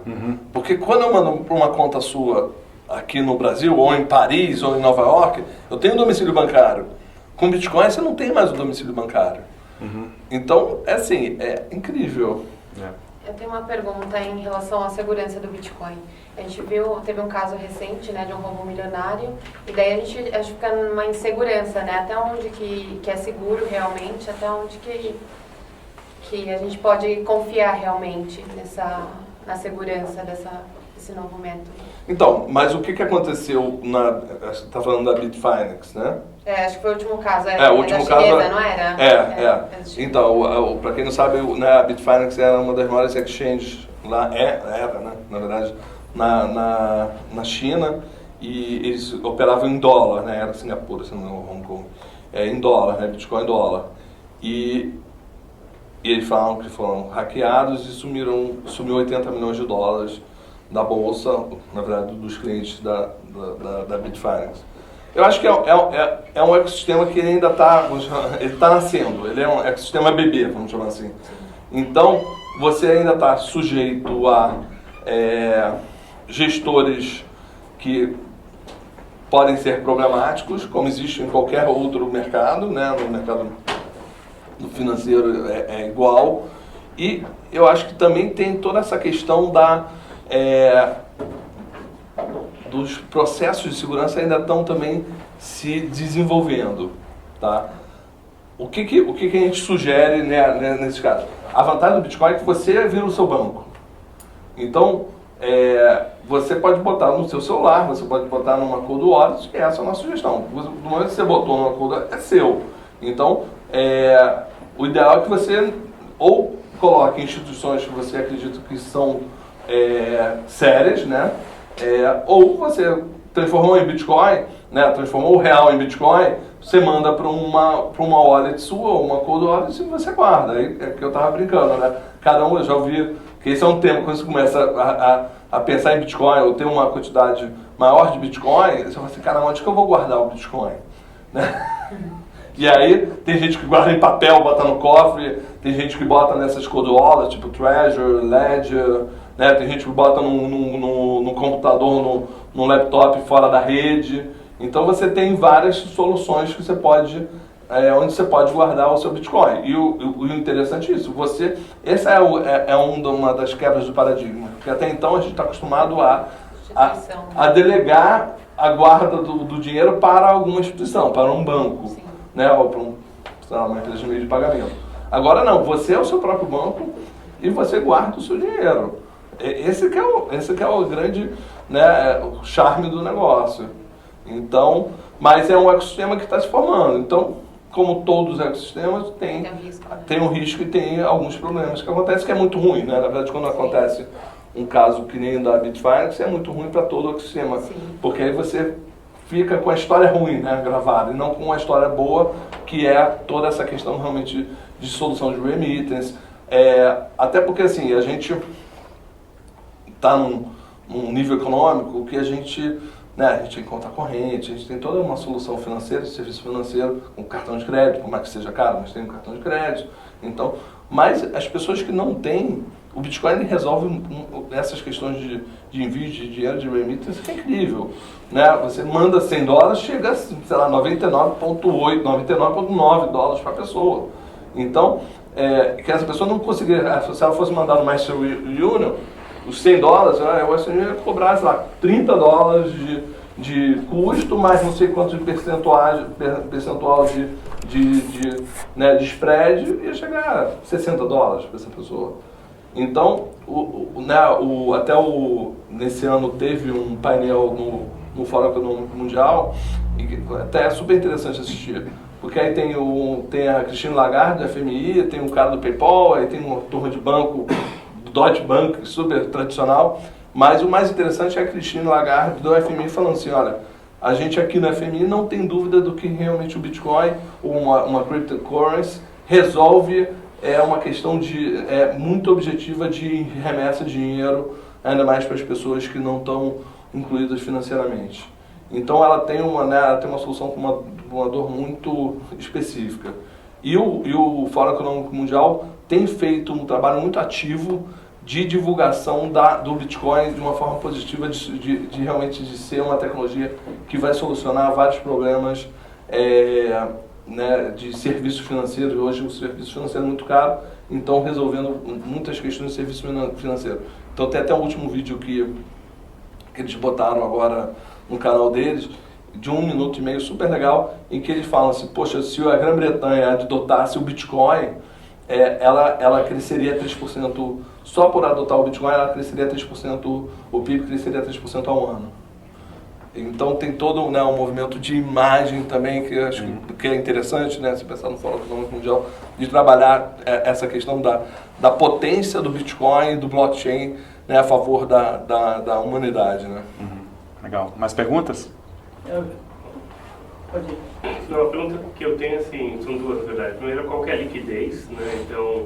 Porque quando eu mando para uma conta sua aqui no Brasil, ou em Paris, ou em Nova York, eu tenho domicílio bancário. Com Bitcoin você não tem mais o domicílio bancário. Então, assim, é incrível. Eu tenho uma pergunta em relação à segurança do Bitcoin. A gente teve um caso recente, né, de um roubo milionário, e daí a gente fica numa insegurança, né, até onde que é seguro realmente, até onde que a gente pode confiar realmente na segurança desse novo método. Então, mas o que aconteceu você está falando da Bitfinex, né? Acho que foi o último caso, o último da chinesa, não era? Então, para quem não sabe, né, a Bitfinex era uma das maiores exchanges lá, era, né, na verdade, na China, e eles operavam em dólar, né, era Singapura, se não é Hong Kong, em dólar, né, Bitcoin em dólar. E eles falam que foram hackeados e sumiu $80 milhões da bolsa, na verdade, dos clientes da Bitfinex. Eu acho que é um ecossistema que ainda está nascendo, ele é um ecossistema bebê, vamos chamar assim. Então, você ainda está sujeito a gestores que podem ser problemáticos, como existe em qualquer outro mercado, né? No mercado financeiro é igual. E eu acho que também tem toda essa questão dos processos de segurança ainda estão também se desenvolvendo, tá? O que a gente sugere, né, nesse caso? A vantagem do Bitcoin é que você vira o seu banco. Então, você pode botar no seu celular, você pode botar numa cold wallet, e essa é uma sugestão. Do momento que você botou numa cold wallet, é seu. Então, o ideal é que você ou coloque instituições que você acredita que são sérias, né? Ou você transformou em Bitcoin, né? Transformou o real em Bitcoin, você manda para uma wallet sua, uma cold wallet, e você guarda. Aí é que eu estava brincando, né? Cada um, eu já ouvi que esse é um tema, quando você começa a pensar em Bitcoin, ou ter uma quantidade maior de Bitcoin, você fala assim, cara, onde que eu vou guardar o Bitcoin? Né? E aí, tem gente que guarda em papel, bota no cofre, tem gente que bota nessas cold wallets, tipo Treasure, Ledger, né? Tem gente que bota no computador, no laptop fora da rede. Então você tem várias soluções que você pode, onde você pode guardar o seu Bitcoin. E o interessante é isso, essa é uma das quebras do paradigma, porque até então a gente está acostumado a delegar a guarda do dinheiro para alguma instituição, para um banco, né, ou para uma empresa de meio de pagamento. Agora não, você é o seu próprio banco e você guarda o seu dinheiro. Esse que é o grande, né, o charme do negócio. Então, mas é um ecossistema que está se formando. Então, como todos os ecossistemas, tem um risco e tem alguns problemas que acontecem, que é muito ruim, né? Na verdade, quando acontece um caso que nem da Bitfinex, é muito ruim para todo o ecossistema. Porque aí você fica com a história ruim, né, gravada, e não com uma história boa, que é toda essa questão realmente de solução de remittance. Até porque, assim, a gente está num nível econômico que a gente tem conta corrente, a gente tem toda uma solução financeira, serviço financeiro, com cartão de crédito, por mais que seja caro, mas tem um cartão de crédito. Então, mas as pessoas que não têm, o Bitcoin resolve essas questões de envio de dinheiro, de remittance, que é incrível. Né? Você manda $100, chega a, sei lá, 99,8, 99,9 dólares para a pessoa. Então, que essa pessoa não conseguiria, se ela fosse mandar no Master Union, os $100, o Western Union ia cobrar, sei lá, $30 de custo, mais não sei quanto de percentual de spread, ia chegar a $60 para essa pessoa. Então, nesse ano teve um painel no Fórum Econômico Mundial, e até é super interessante assistir, porque aí tem a Christine Lagarde, da FMI, tem um cara do PayPal, aí tem uma turma de banco, Deutsche Bank, super tradicional, mas o mais interessante é a Christine Lagarde do FMI falando assim, olha, a gente aqui no FMI não tem dúvida do que realmente o Bitcoin, ou uma cryptocurrency, resolve uma questão muito objetiva de remessa de dinheiro, ainda mais para as pessoas que não estão incluídas financeiramente. Então ela tem uma solução com uma dor muito específica. E o Fórum Econômico Mundial tem feito um trabalho muito ativo de divulgação do Bitcoin de uma forma positiva, de realmente de ser uma tecnologia que vai solucionar vários problemas de serviços financeiros. Hoje o serviço financeiro é muito caro, então resolvendo muitas questões de serviço financeiro. Então tem até o último vídeo que eles botaram agora no canal deles, de 1 minuto e meio, super legal, em que eles falam assim, poxa, se a Grã-Bretanha adotasse o Bitcoin, ela cresceria 3%, só por adotar o Bitcoin, ela cresceria 3%, o PIB cresceria 3% ao ano. Então tem todo um movimento de imagem também, que eu acho que é interessante, né, se pensar no Fórum Econômico Mundial, de trabalhar essa questão da potência do Bitcoin e do blockchain, né, a favor da humanidade. Né? Legal. Mais perguntas? Pode ir. Não, a pergunta que eu tenho, assim, são duas, na verdade. Primeiro, qual que é a liquidez, né? Então,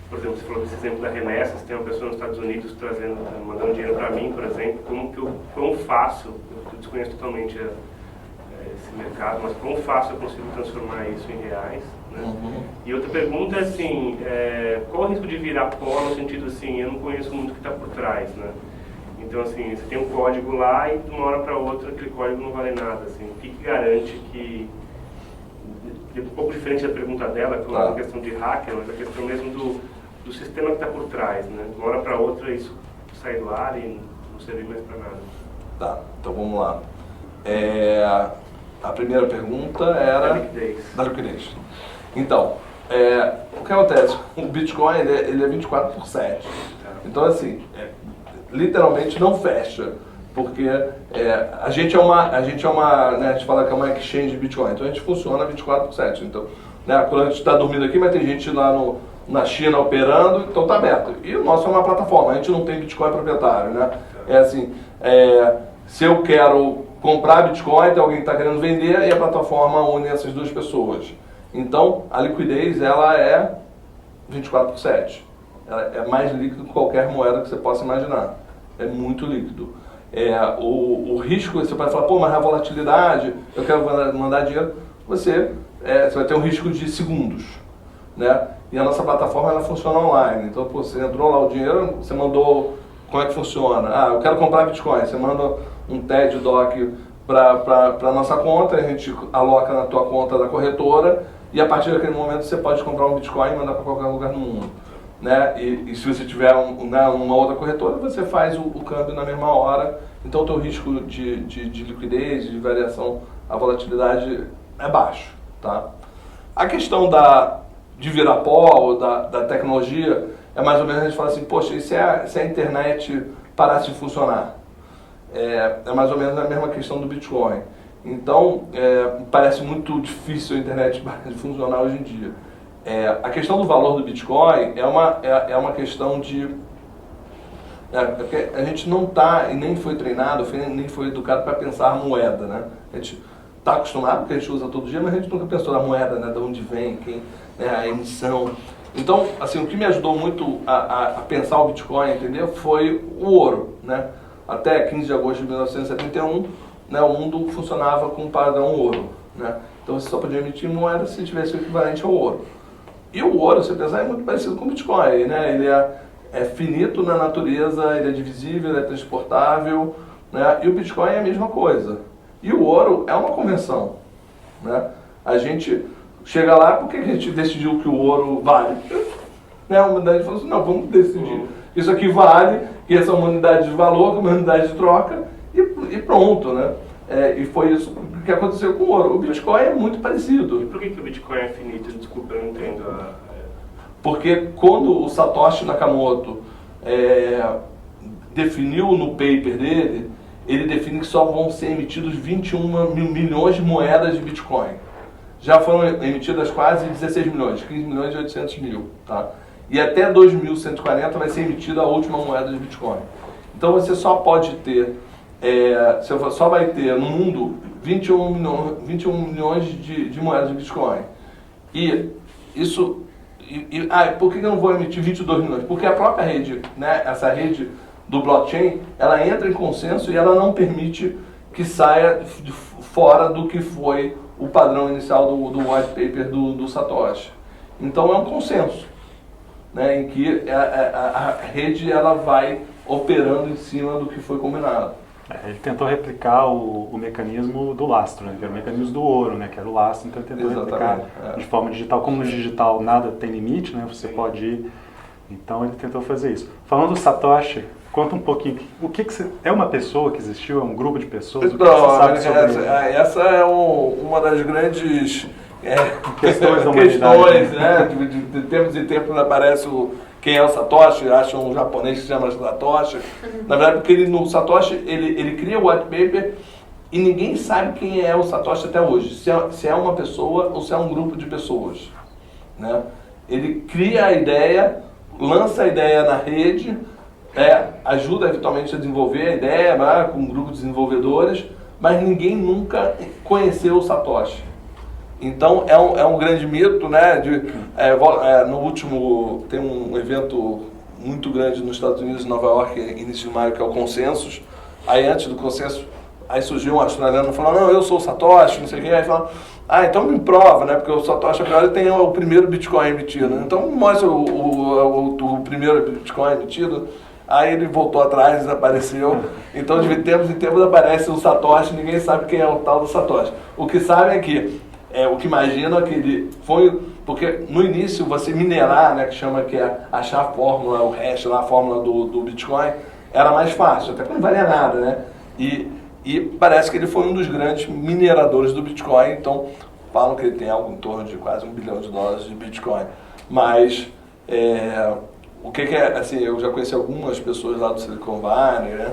por exemplo, você falou desse exemplo da remessa, você tem uma pessoa nos Estados Unidos mandando dinheiro para mim, por exemplo, quão fácil, eu desconheço totalmente esse mercado, mas quão fácil eu consigo transformar isso em reais, né? E outra pergunta é assim, qual o risco de virar pó no sentido assim, eu não conheço muito o que está por trás, né? Então, assim, você tem um código lá e de uma hora para outra aquele código não vale nada, assim. O que garante que... É um pouco diferente da pergunta dela, que é uma questão de hacker, mas a questão mesmo do sistema que está por trás, né? De uma hora para outra isso sai do ar e não serve mais para nada. Tá, então vamos lá. A primeira pergunta era... Da liquidez. Então, o que acontece? O Bitcoin ele é 24/7. Então, assim... literalmente não fecha, porque a gente né, a gente fala que é uma exchange de Bitcoin, então a gente funciona 24/7. Então, né, quando a gente está dormindo aqui, mas tem gente lá na China operando, então está aberto. E o nosso é uma plataforma, a gente não tem Bitcoin proprietário, né? Se eu quero comprar Bitcoin, tem alguém que está querendo vender e a plataforma une essas duas pessoas. Então, a liquidez ela é 24/7. É mais líquido que qualquer moeda que você possa imaginar. É muito líquido. O risco, você pode falar, pô, mas a volatilidade, eu quero mandar dinheiro, você vai ter um risco de segundos. Né? E a nossa plataforma ela funciona online. Então, pô, você entrou lá o dinheiro, você mandou, como é que funciona? Eu quero comprar Bitcoin. Você manda um TED Doc para a nossa conta, a gente aloca na tua conta da corretora e a partir daquele momento você pode comprar um Bitcoin e mandar para qualquer lugar no mundo. Né? E se você tiver uma outra corretora, você faz o câmbio na mesma hora, então o teu risco de liquidez, de variação, a volatilidade é baixo. Tá? A questão de virar pó ou da tecnologia é mais ou menos a gente fala assim, poxa, e se a internet parasse de funcionar? É mais ou menos a mesma questão do Bitcoin. Então, parece muito difícil a internet de funcionar hoje em dia. A questão do valor do Bitcoin é uma questão de... porque a gente não está e nem foi treinado, nem foi educado para pensar a moeda, né? A gente está acostumado, porque a gente usa todo dia, mas a gente nunca pensou na moeda, né? De onde vem, né? A emissão. Então, assim, o que me ajudou muito a pensar o Bitcoin, entendeu? Foi o ouro, né? Até 15 de agosto de 1971, né, o mundo funcionava com o padrão ouro, né? Então você só podia emitir moeda se tivesse o equivalente ao ouro. E o ouro, se você pensar, é muito parecido com o Bitcoin, né? Ele é finito na natureza, ele é divisível, ele é transportável, né? E o Bitcoin é a mesma coisa. E o ouro é uma convenção, né? A gente chega lá, por que a gente decidiu que o ouro vale? Né? A humanidade falou assim, não, vamos decidir. Isso aqui vale, que essa é uma unidade de valor, uma unidade de troca, e pronto, né? E foi isso que aconteceu com o ouro. O Bitcoin é muito parecido. E por que o Bitcoin é finito? Desculpa, eu não entendo. Porque quando o Satoshi Nakamoto definiu no paper dele, ele define que só vão ser emitidos 21 milhões de moedas de Bitcoin. Já foram emitidas quase 16 milhões, 15 milhões e 800 mil, tá? E até 2140 vai ser emitida a última moeda de Bitcoin. Então você só pode ter, você só vai ter no mundo 21 milhões de moedas de Bitcoin. E isso, por que eu não vou emitir 22 milhões? Porque a própria rede, né, essa rede do blockchain, ela entra em consenso e ela não permite que saia fora do que foi o padrão inicial do white paper do Satoshi. Então é um consenso, né, em que a rede ela vai operando em cima do que foi combinado. Ele tentou replicar o mecanismo do lastro, né, que era o mecanismo do ouro, né, que era o lastro, então ele tentou replicar de forma digital. Como no digital nada tem limite, né, você pode ir, então ele tentou fazer isso. Falando do Satoshi, conta um pouquinho, o que é uma pessoa que existiu, é um grupo de pessoas? Então, o que você sabe sobre ele? Essa é uma das grandes questões da humanidade, né? De tempos em tempos aparece quem é o Satoshi, acham um japonês que se chama Satoshi. Na verdade, porque no Satoshi ele cria o white paper e ninguém sabe quem é o Satoshi até hoje, se é uma pessoa ou se é um grupo de pessoas, né? Ele cria a ideia, lança a ideia na rede, ajuda eventualmente a desenvolver a ideia, né, com um grupo de desenvolvedores, mas ninguém nunca conheceu o Satoshi. Então é um grande mito, né? No último tem um evento muito grande nos Estados Unidos, em Nova York, início de maio, que é o Consensus. Aí antes do Consensus, aí surgiu um australiano falando, não, eu sou o Satoshi, não sei o que, aí falando, então me prova, né? Porque o Satoshi agora tem o primeiro Bitcoin emitido, né? Então mostra o primeiro Bitcoin emitido. Aí ele voltou atrás, desapareceu. Então de tempos em tempos aparece o Satoshi, ninguém sabe quem é o tal do Satoshi. O que sabe é que o que imagina que ele foi, porque no início você minerar, né, que é achar a fórmula, o hash lá, a fórmula do Bitcoin, era mais fácil, até porque não valia nada, né? E parece que ele foi um dos grandes mineradores do Bitcoin, então falam que ele tem algo em torno de quase $1 bilhão de Bitcoin. Mas o que é, assim, eu já conheci algumas pessoas lá do Silicon Valley, né?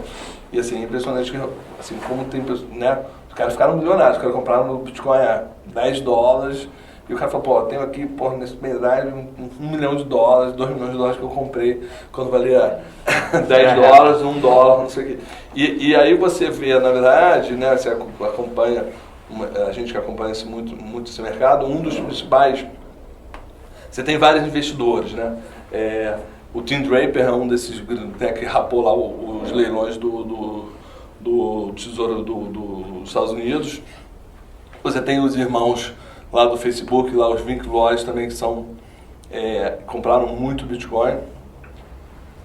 E assim, é impressionante que, assim, como tem pessoas, né? Os caras ficaram milionários, os caras compraram no Bitcoin a $10, e o cara falou, pô, tenho aqui, pô, nesse pendrive $1 milhão, $2 milhões que eu comprei quando valia $10, $1, não sei o quê. E aí você vê, na verdade, né, você acompanha, a gente que acompanha muito esse mercado, um dos principais, você tem vários investidores, né? O Tim Draper é um desses, né, que rapou lá os leilões do Tesouro dos Estados Unidos. Você tem os irmãos lá do Facebook, lá os Winklevoss também, que compraram muito Bitcoin.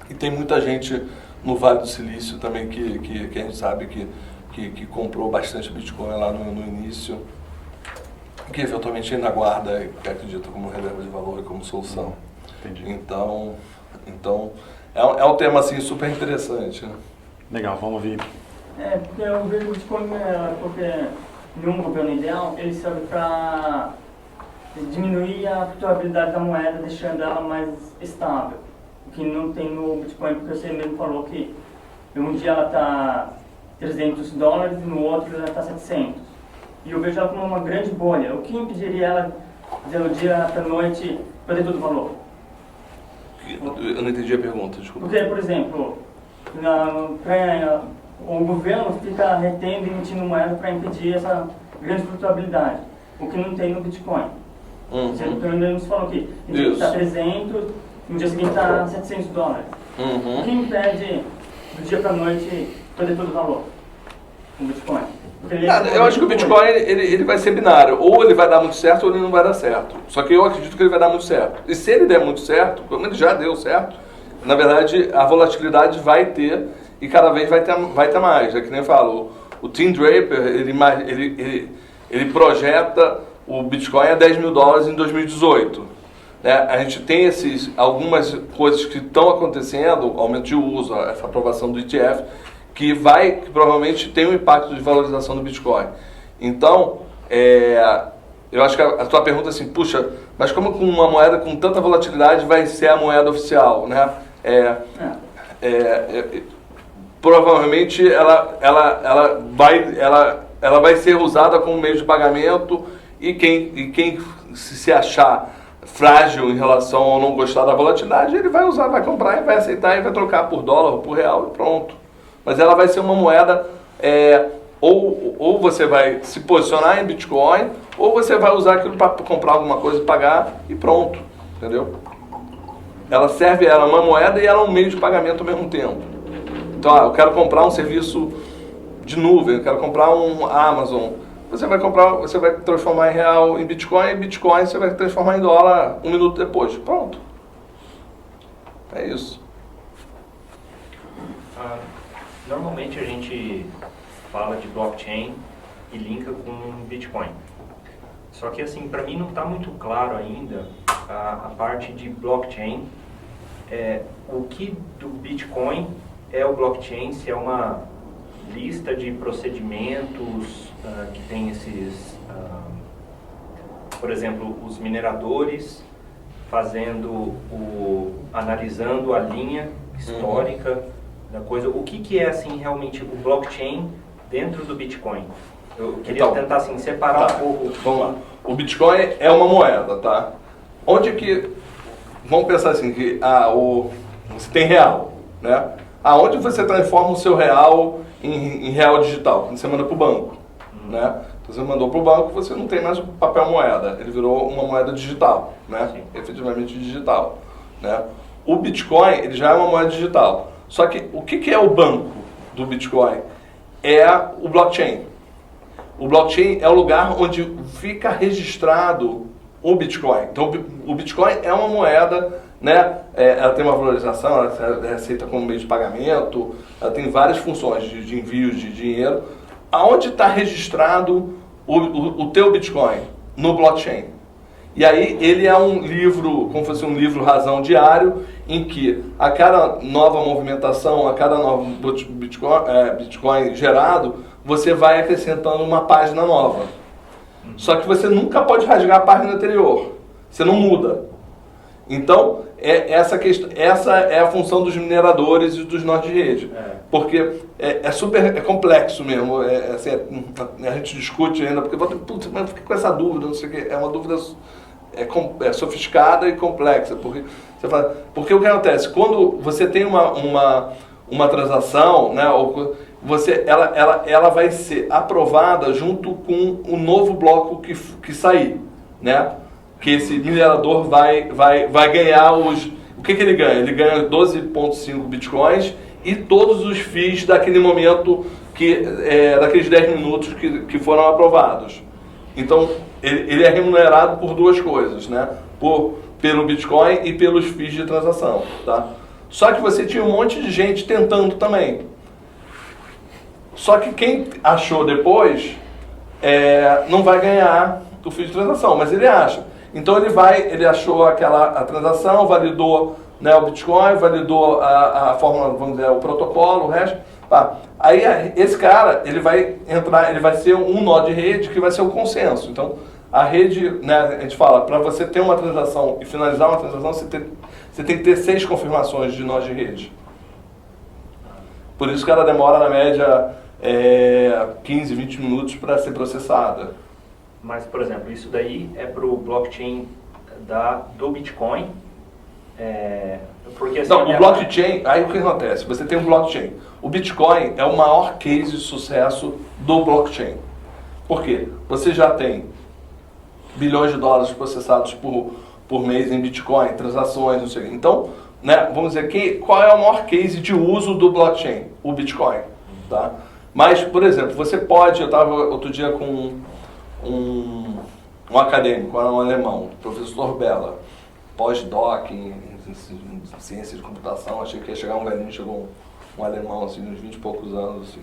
E tem muita gente no Vale do Silício também que a gente sabe que que comprou bastante Bitcoin lá no início, que eventualmente ainda guarda e acredita como reserva de valor e como solução. Entendi. Então é um tema assim super interessante, né? Legal, vamos ouvir. Porque eu vejo o Bitcoin, porque num governo ideal, ele serve para diminuir a flutuabilidade da moeda, deixando ela mais estável. O que não tem no Bitcoin, porque você mesmo falou que um dia ela está $300 e no outro ela está 700. E eu vejo ela como uma grande bolha. O que impediria ela de do dia para a noite perder todo o valor? Eu não entendi a pergunta, desculpa. Porque, por exemplo, o governo fica retendo e emitindo moeda para impedir essa grande flutuabilidade, o que não tem no Bitcoin. Você nos falou que está 300, no dia seguinte está $700. O que impede do dia para a noite perder todo o valor no Bitcoin? Eu acho que o Bitcoin ele vai ser binário, ou ele vai dar muito certo ou ele não vai dar certo. Só que eu acredito que ele vai dar muito certo. E se ele der muito certo, como ele já deu certo, na verdade a volatilidade vai ter e cada vez vai ter mais. É que nem eu falo, o Tim Draper ele projeta o Bitcoin a $10 mil em 2018. Né? A gente tem algumas coisas que estão acontecendo, aumento de uso, essa aprovação do ETF, que provavelmente tem um impacto de valorização do Bitcoin. Então, eu acho que a tua pergunta é assim, puxa, mas como com uma moeda com tanta volatilidade vai ser a moeda oficial, né? Provavelmente ela vai ser usada como meio de pagamento e quem se achar frágil em relação ao não gostar da volatilidade, ele vai usar, vai comprar e vai aceitar e vai trocar por dólar ou por real e pronto. Mas ela vai ser uma moeda, ou você vai se posicionar em Bitcoin, ou você vai usar aquilo para comprar alguma coisa e pagar e pronto, entendeu? Ela é uma moeda e ela é um meio de pagamento ao mesmo tempo. Então, eu quero comprar um serviço de nuvem, eu quero comprar um Amazon. Você vai transformar em real em Bitcoin, e Bitcoin você vai transformar em dólar 1 minuto depois. Pronto. É isso. Normalmente a gente fala de blockchain e linka com Bitcoin. Só que assim, para mim não está muito claro ainda a parte de blockchain. O que do Bitcoin é o blockchain, se é uma lista de procedimentos que tem esses, por exemplo, os mineradores analisando a linha histórica da coisa. O que é assim realmente o blockchain dentro do Bitcoin? Eu queria tentar assim separar um pouco. Vamos lá. O Bitcoin é uma moeda, tá? Onde que vamos pensar assim que você tem real, né? Aonde você transforma o seu real em real digital? Quando você manda para o banco, né? Então, você mandou para o banco, você não tem mais o papel moeda, ele virou uma moeda digital, né? Sim. Efetivamente digital, né? O Bitcoin ele já é uma moeda digital. Só que o que é o banco do Bitcoin? É o blockchain. O blockchain é o lugar onde fica registrado o Bitcoin. Então o Bitcoin é uma moeda, né? Ela tem uma valorização, ela é aceita como meio de pagamento, ela tem várias funções de envio de dinheiro. Aonde está registrado o teu Bitcoin? No blockchain. E aí ele é um livro, como se fosse um livro razão diário, em que a cada nova movimentação, a cada novo Bitcoin gerado, você vai acrescentando uma página nova. Só que você nunca pode rasgar a página anterior. Você não muda. Então, essa é a função dos mineradores e dos nós de rede. Porque é complexo mesmo. Assim, a gente discute ainda, porque putz, mas eu fiquei com essa dúvida, não sei o quê. É uma dúvida sofisticada e complexa. Porque o que acontece? Quando você tem uma transação, né, ela vai ser aprovada junto com o novo bloco que sair, né? Que esse minerador vai ganhar o que ele ganha? Ele ganha 12,5 bitcoins e todos os FIIs daquele momento, daqueles 10 minutos que foram aprovados. Então, ele é remunerado por duas coisas, né? Pelo Bitcoin e pelos FIIs de transação, tá? Só que você tinha um monte de gente tentando também. Só que quem achou depois não vai ganhar o fee de transação, mas ele acha. Então ele achou a transação, validou, né, o Bitcoin, validou a fórmula, vamos dizer, o protocolo, o resto. Aí esse cara, ele vai ser um nó de rede que vai ser o consenso. Então a rede, né, a gente fala, para você ter uma transação e finalizar uma transação, você tem que ter 6 confirmações de nós de rede. Por isso que ela demora na média 15, 20 minutos para ser processada. Mas, por exemplo, isso daí é para o blockchain do Bitcoin? Porque, assim, não, o blockchain, aí o que acontece? Você tem um blockchain. O Bitcoin é o maior case de sucesso do blockchain. Por quê? Você já tem bilhões de dólares processados por mês em Bitcoin, transações, não sei. Então, né, vamos dizer, qual é o maior case de uso do blockchain? O Bitcoin. Tá? Mas, por exemplo, você pode... Eu estava outro dia com um acadêmico, um alemão, professor Bella, pós-doc em ciência de computação. Achei que ia chegar um velhinho, chegou um alemão, assim, uns 20 e poucos anos, assim.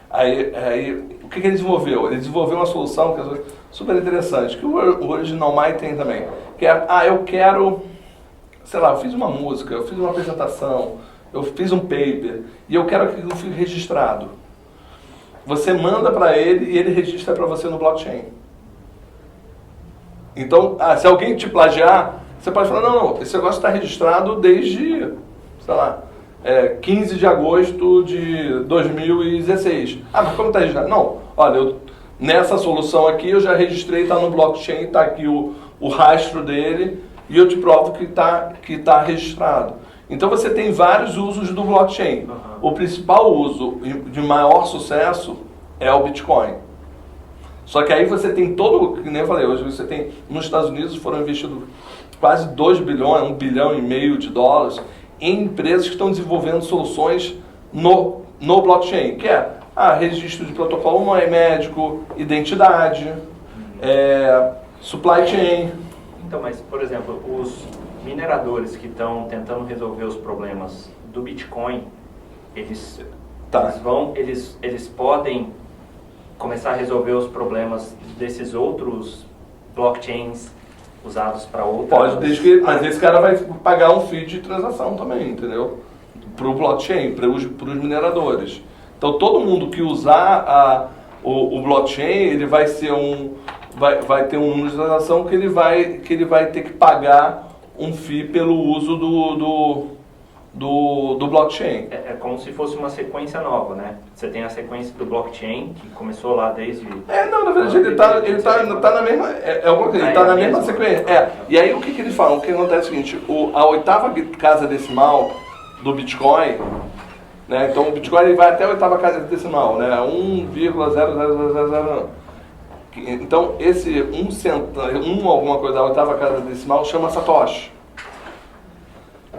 Aí o que ele desenvolveu? Ele desenvolveu uma solução que é super interessante, que o Original My tem também, que é, eu quero, sei lá, eu fiz uma música, eu fiz uma apresentação, eu fiz um paper, e eu quero que aquilo fique registrado. Você manda para ele e ele registra para você no blockchain. Então, se alguém te plagiar, você pode falar, não, esse negócio está registrado desde, sei lá, 15 de agosto de 2016. Mas como está registrado? Não, olha, nessa solução aqui eu já registrei, está no blockchain, está aqui o rastro dele e eu te provo que tá registrado. Então você tem vários usos do blockchain. O principal uso de maior sucesso é o Bitcoin. Só que aí você tem que nem eu falei, hoje você tem, nos Estados Unidos foram investidos quase 2 bilhões, 1,5 bilhão de dólares em empresas que estão desenvolvendo soluções no blockchain, que é registro de protocolo médico, identidade, supply chain. Então, mas, por exemplo, os mineradores que estão tentando resolver os problemas do Bitcoin, eles podem começar a resolver os problemas desses outros blockchains usados para outras... Pode, mas esse cara vai pagar um fee de transação também, entendeu? Para o blockchain, para os mineradores. Então todo mundo que usar o blockchain, ele vai ser vai ter um número de transação que ele vai ter que pagar um fee pelo uso do blockchain. É como se fosse uma sequência nova, né? Você tem a sequência do blockchain, que começou lá desde... Não, na verdade ele tá na mesma... ele está na mesma sequência. E aí o que eles falam? O que acontece é o seguinte, a 8ª casa decimal do Bitcoin, né? Então o Bitcoin ele vai até a 8ª casa decimal, né? 1,00000. Então esse 1 alguma coisa da 8ª casa decimal chama Satoshi.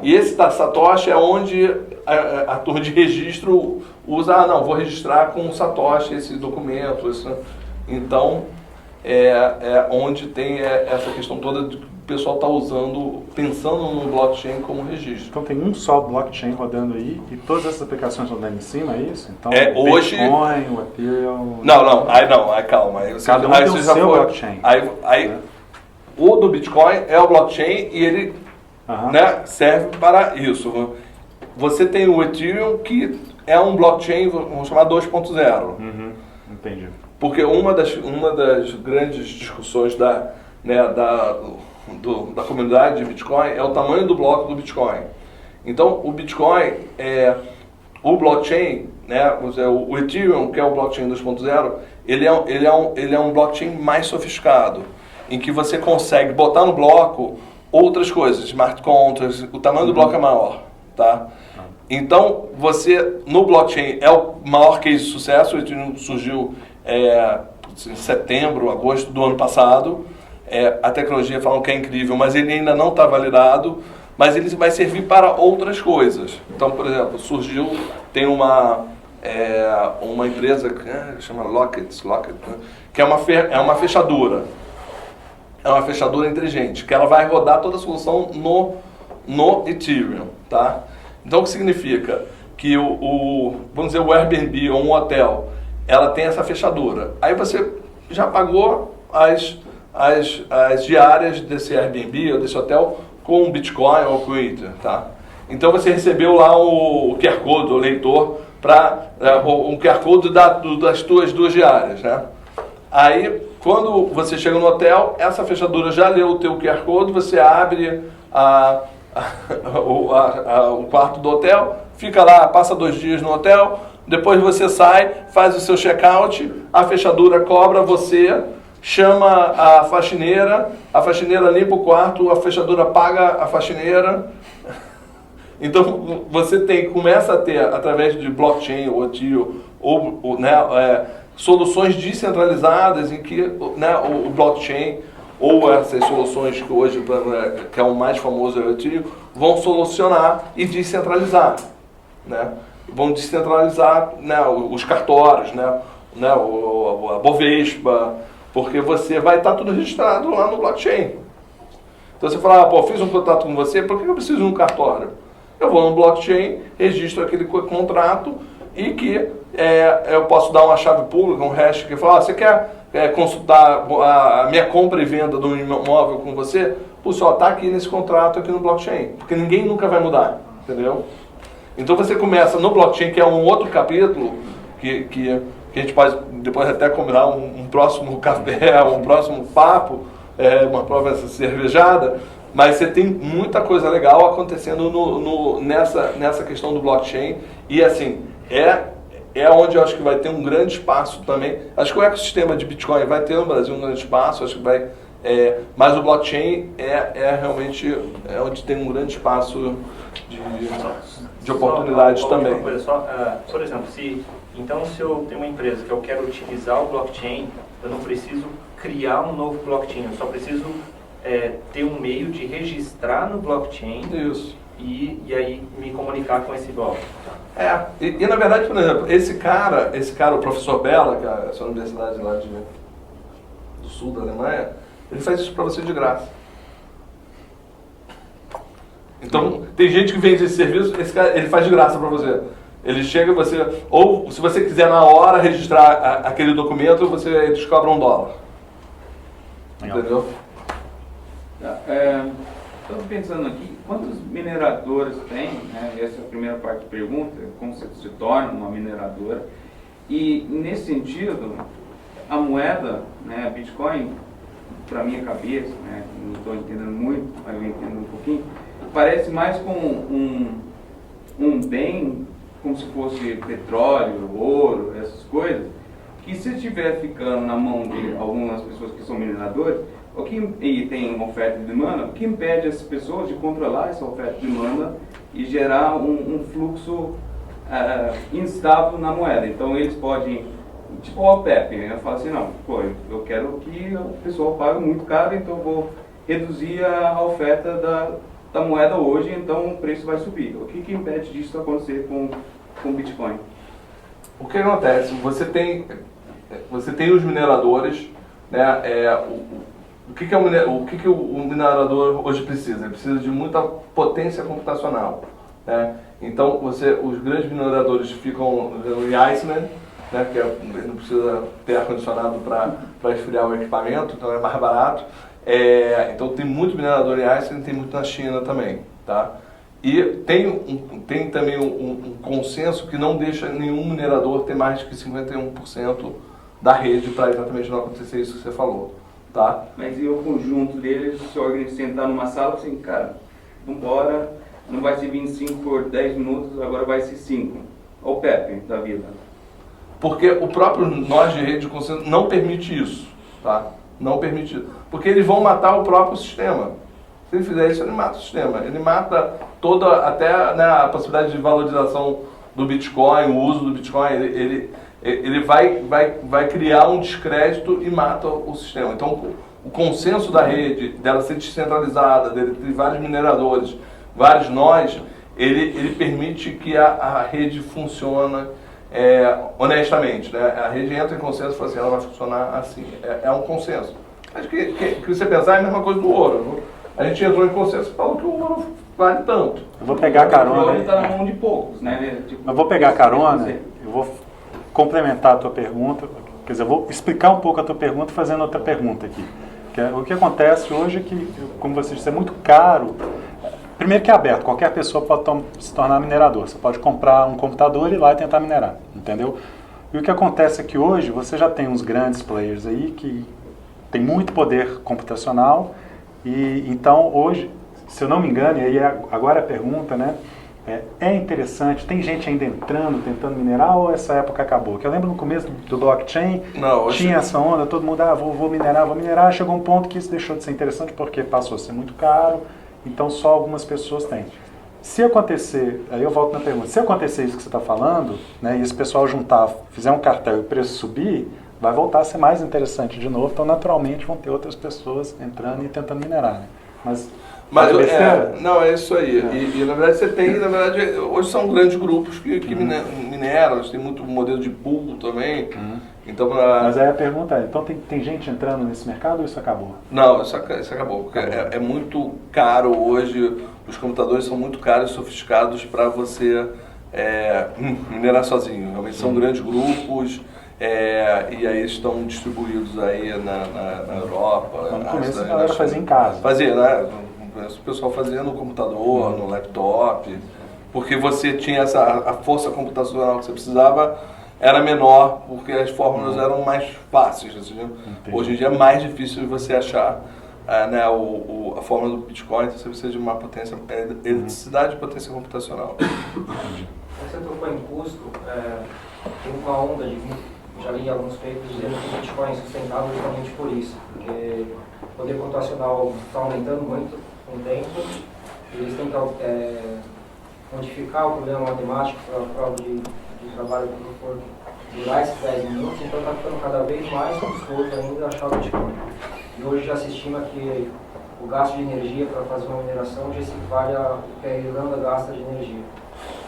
E esse da Satoshi é onde a turma de registro usa, vou registrar com o Satoshi esse documento. Então, onde tem essa questão toda de que o pessoal está pensando no blockchain como registro. Então tem um só blockchain rodando aí e todas essas aplicações rodando em cima, é isso? Então hoje... Bitcoin, o Ethereum... Aí calma. Cada um tem o seu blockchain. O do Bitcoin é o blockchain e ele... né, serve para isso. Você tem o Ethereum, que é um blockchain, vamos chamar 2.0. Entendi. Porque uma das grandes discussões da comunidade de Bitcoin é o tamanho do bloco do Bitcoin. Então, o Bitcoin, o blockchain, né, o Ethereum, que é o blockchain 2.0, ele é um blockchain mais sofisticado, em que você consegue botar no bloco outras coisas, smart contracts, o tamanho do bloco é maior, tá? Então, no blockchain, é o maior case de sucesso. O Ethereum surgiu em setembro, agosto do ano passado. A tecnologia falam que é incrível, mas ele ainda não está validado, mas ele vai servir para outras coisas. Então, por exemplo, tem uma empresa que chama Locket, que é uma fechadura. É uma fechadura inteligente, que ela vai rodar toda a solução no Ethereum, tá? Então o que significa? Que vamos dizer, o Airbnb ou um hotel, ela tem essa fechadura. Aí você já pagou as diárias desse Airbnb ou desse hotel com Bitcoin ou com Ether, tá? Então você recebeu lá o QR Code, o leitor, um QR Code das tuas 2 diárias, né? Aí, quando você chega no hotel, essa fechadura já leu o teu QR Code, você abre o quarto do hotel, fica lá, passa 2 dias no hotel, depois você sai, faz o seu check-out, a fechadura cobra você, chama a faxineira limpa o quarto, a fechadura paga a faxineira. Então você começa a ter, através de blockchain ou OTIO, soluções descentralizadas em que, né, o blockchain ou essas soluções que hoje, que é o mais famoso, é o OTIO, vão solucionar e descentralizar, né? Vão descentralizar, né, os cartórios, né, a Bovespa, porque você vai estar tudo registrado lá no blockchain. Então você fala, fiz um contrato com você, por que eu preciso de um cartório? Eu vou no blockchain, registro aquele contrato e que eu posso dar uma chave pública, um hash que fala, você quer consultar a minha compra e venda do imóvel com você? Só está aqui nesse contrato aqui no blockchain, porque ninguém nunca vai mudar, entendeu? Então você começa no blockchain, que é um outro capítulo, que a gente pode depois até combinar um próximo café, um próximo papo, uma prova cervejada, mas você tem muita coisa legal acontecendo nessa questão do blockchain e assim, é onde eu acho que vai ter um grande espaço também. Acho que o ecossistema de Bitcoin vai ter no Brasil um grande espaço, acho que vai, mas o blockchain realmente onde tem um grande espaço de oportunidades também. Uma coisa só, por exemplo, se eu tenho uma empresa que eu quero utilizar o blockchain, eu não preciso criar um novo blockchain, eu só preciso ter um meio de registrar no blockchain. Isso. E aí me comunicar com esse bloco. E na verdade, por exemplo, esse cara, o professor Bella, que é essa universidade lá do sul da Alemanha, ele faz isso para você de graça. Então, tem gente que vende esse serviço, esse cara, ele faz de graça para você. Ele chega, ou se você quiser na hora registrar aquele documento, eles cobram $1. Entendeu? Estou pensando aqui, quantos mineradores tem? Né? Essa é a primeira parte da pergunta, como você se torna uma mineradora. E nesse sentido, a moeda, né, a Bitcoin, para minha cabeça, né, não estou entendendo muito, mas eu entendo um pouquinho, parece mais com um bem, como se fosse petróleo, ouro, essas coisas, que se estiver ficando na mão de algumas pessoas que são mineradores, e tem uma oferta e demanda, o que impede essas pessoas de controlar essa oferta e demanda e gerar um fluxo instável na moeda? Então eles podem, tipo o OPEP, né? Fala assim, não, eu quero que o pessoal pague muito caro, então eu vou reduzir a oferta da moeda hoje, então o preço vai subir. O que impede disso acontecer com o Bitcoin? O que acontece? Você tem os mineradores, né? O que o minerador hoje precisa? Ele precisa de muita potência computacional, né? Então, os grandes mineradores ficam em Iceland, né? Que ele não precisa ter ar-condicionado para esfriar o equipamento, então é mais barato. Então, tem muito minerador em Iceland, tem muito na China também, tá? E tem também um consenso que não deixa nenhum minerador ter mais de 51% da rede para exatamente não acontecer isso que você falou. Tá? Mas e o conjunto deles, se alguém sentar numa sala assim, cara, vambora, não vai ser 25 por 10 minutos, agora vai ser 5. Olha o Pepe da vida. Porque o próprio nós de rede de consenso não permite isso, tá? Não permite isso. Porque eles vão matar o próprio sistema. Se ele fizer isso, ele mata o sistema. Ele mata até, né, a possibilidade de valorização do Bitcoin, o uso do Bitcoin, ele vai criar um descrédito e mata o sistema. Então, o consenso da rede, dela ser descentralizada, dele ter vários mineradores, vários nós, ele permite que a rede funcione honestamente, né? A rede entra em consenso e fala assim, ela vai funcionar assim. É um consenso. Acho que você pensar é a mesma coisa do ouro. A gente entrou em consenso e falou que o ouro vale tanto. Eu vou pegar carona. O ouro está na mão de poucos, né? Eu vou pegar carona, eu vou complementar a tua pergunta, quer dizer, eu vou explicar um pouco a tua pergunta fazendo outra pergunta aqui. O que acontece hoje é que, como você disse, é muito caro. Primeiro que é aberto, qualquer pessoa pode se tornar minerador. Você pode comprar um computador e ir lá e tentar minerar, entendeu? E o que acontece é que hoje você já tem uns grandes players aí que tem muito poder computacional e então hoje, se eu não me engano, e aí agora a pergunta, né? É interessante, tem gente ainda entrando, tentando minerar, ou essa época acabou? Que eu lembro no começo do blockchain, tinha essa onda, todo mundo, vou minerar, chegou um ponto que isso deixou de ser interessante porque passou a ser muito caro, então só algumas pessoas têm. Se acontecer, aí eu volto na pergunta, se acontecer isso que você está falando, né, e esse pessoal juntar, fizer um cartel e o preço subir, vai voltar a ser mais interessante de novo, então naturalmente vão ter outras pessoas entrando e tentando minerar, né? Mas não, é isso aí. E na verdade você tem, hoje são grandes grupos que mineram, tem muito modelo de pool também. Então, mas aí a pergunta é, então tem gente entrando nesse mercado ou isso acabou? Não, isso acabou. Porque é muito caro hoje, os computadores são muito caros e sofisticados para você minerar sozinho. Realmente são grandes grupos. E aí estão distribuídos aí na Europa. No começo a galera fazia em casa. Fazia, né? O pessoal fazia no computador, no laptop, porque você tinha a força computacional que você precisava era menor, porque as fórmulas eram mais fáceis. Hoje em dia é mais difícil de você achar a fórmula do Bitcoin, então você precisa de uma potência, eletricidade e potência computacional. Você tocou em custo, tem uma onda já li alguns papers dizendo que o Bitcoin é sustentável justamente por isso, porque o poder computacional está aumentando muito com o tempo, e eles tentam modificar o problema matemático para a prova de trabalho que for durar esses 10 minutos, então está ficando cada vez mais custoso ainda achar o Bitcoin. E hoje já se estima que o gasto de energia para fazer uma mineração já se equivale ao que a Irlanda gasta de energia.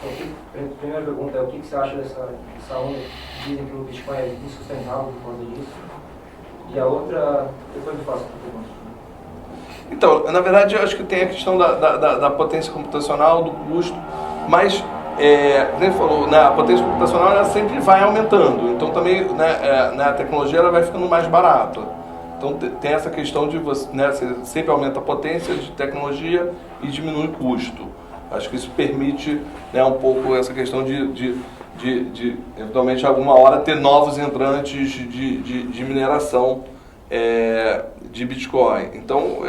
Então, a primeira pergunta é o que você acha dessa onda? Dizem que o Bitcoin é insustentável por causa disso. E a outra, depois eu faço a pergunta. Então, na verdade, eu acho que tem a questão da potência computacional, do custo, mas, como você falou, né, a potência computacional ela sempre vai aumentando, então também a tecnologia ela vai ficando mais barata. Então tem essa questão de você sempre aumenta a potência de tecnologia e diminui o custo. Acho que isso permite um pouco essa questão de eventualmente alguma hora ter novos entrantes de mineração de Bitcoin. Então,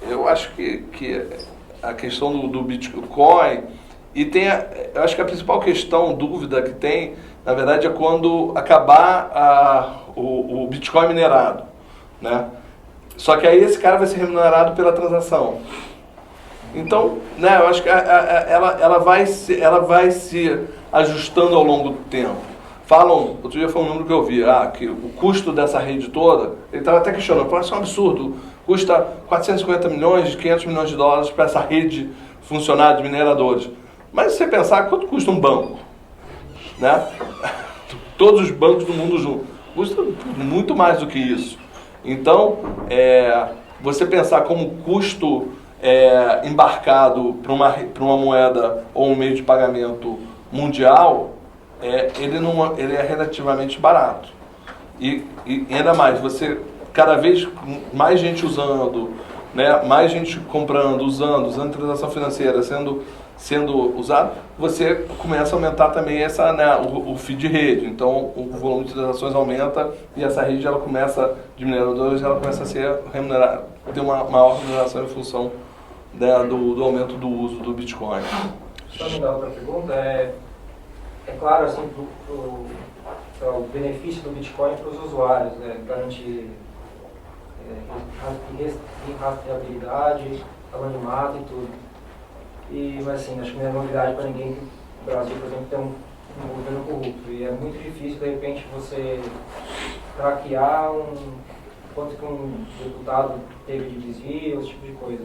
eu acho que a questão do Bitcoin, eu acho que a principal dúvida que tem, na verdade, é quando acabar o Bitcoin minerado, né? Só que aí esse cara vai ser remunerado pela transação. Então, eu acho que ela vai se ajustando ao longo do tempo. Outro dia foi um número que eu vi, que o custo dessa rede toda, ele estava até questionando, isso é um absurdo, custa 450 milhões, 500 milhões de dólares para essa rede funcionar de mineradores. Mas se você pensar, quanto custa um banco? Né? Todos os bancos do mundo juntos. Custa muito mais do que isso. Então, você pensar como custo embarcado para uma moeda ou um meio de pagamento mundial, ele é relativamente barato. E ainda mais, você cada vez mais gente usando, né, mais gente comprando, usando transação financeira sendo usado, você começa a aumentar também o fee de rede. Então o volume de transações aumenta e essa rede de mineradores começa a ser remunerada, ter uma maior remuneração em função do aumento do uso do Bitcoin. Só me dar outra pergunta, é claro assim, o benefício do Bitcoin para os usuários, né? Garantir rastreabilidade, anonimato e tudo. Mas assim, acho que não é novidade para ninguém que o Brasil, por exemplo, tem um governo corrupto. E é muito difícil, de repente, você craquear quanto que um deputado teve de desvio, esse tipo de coisa.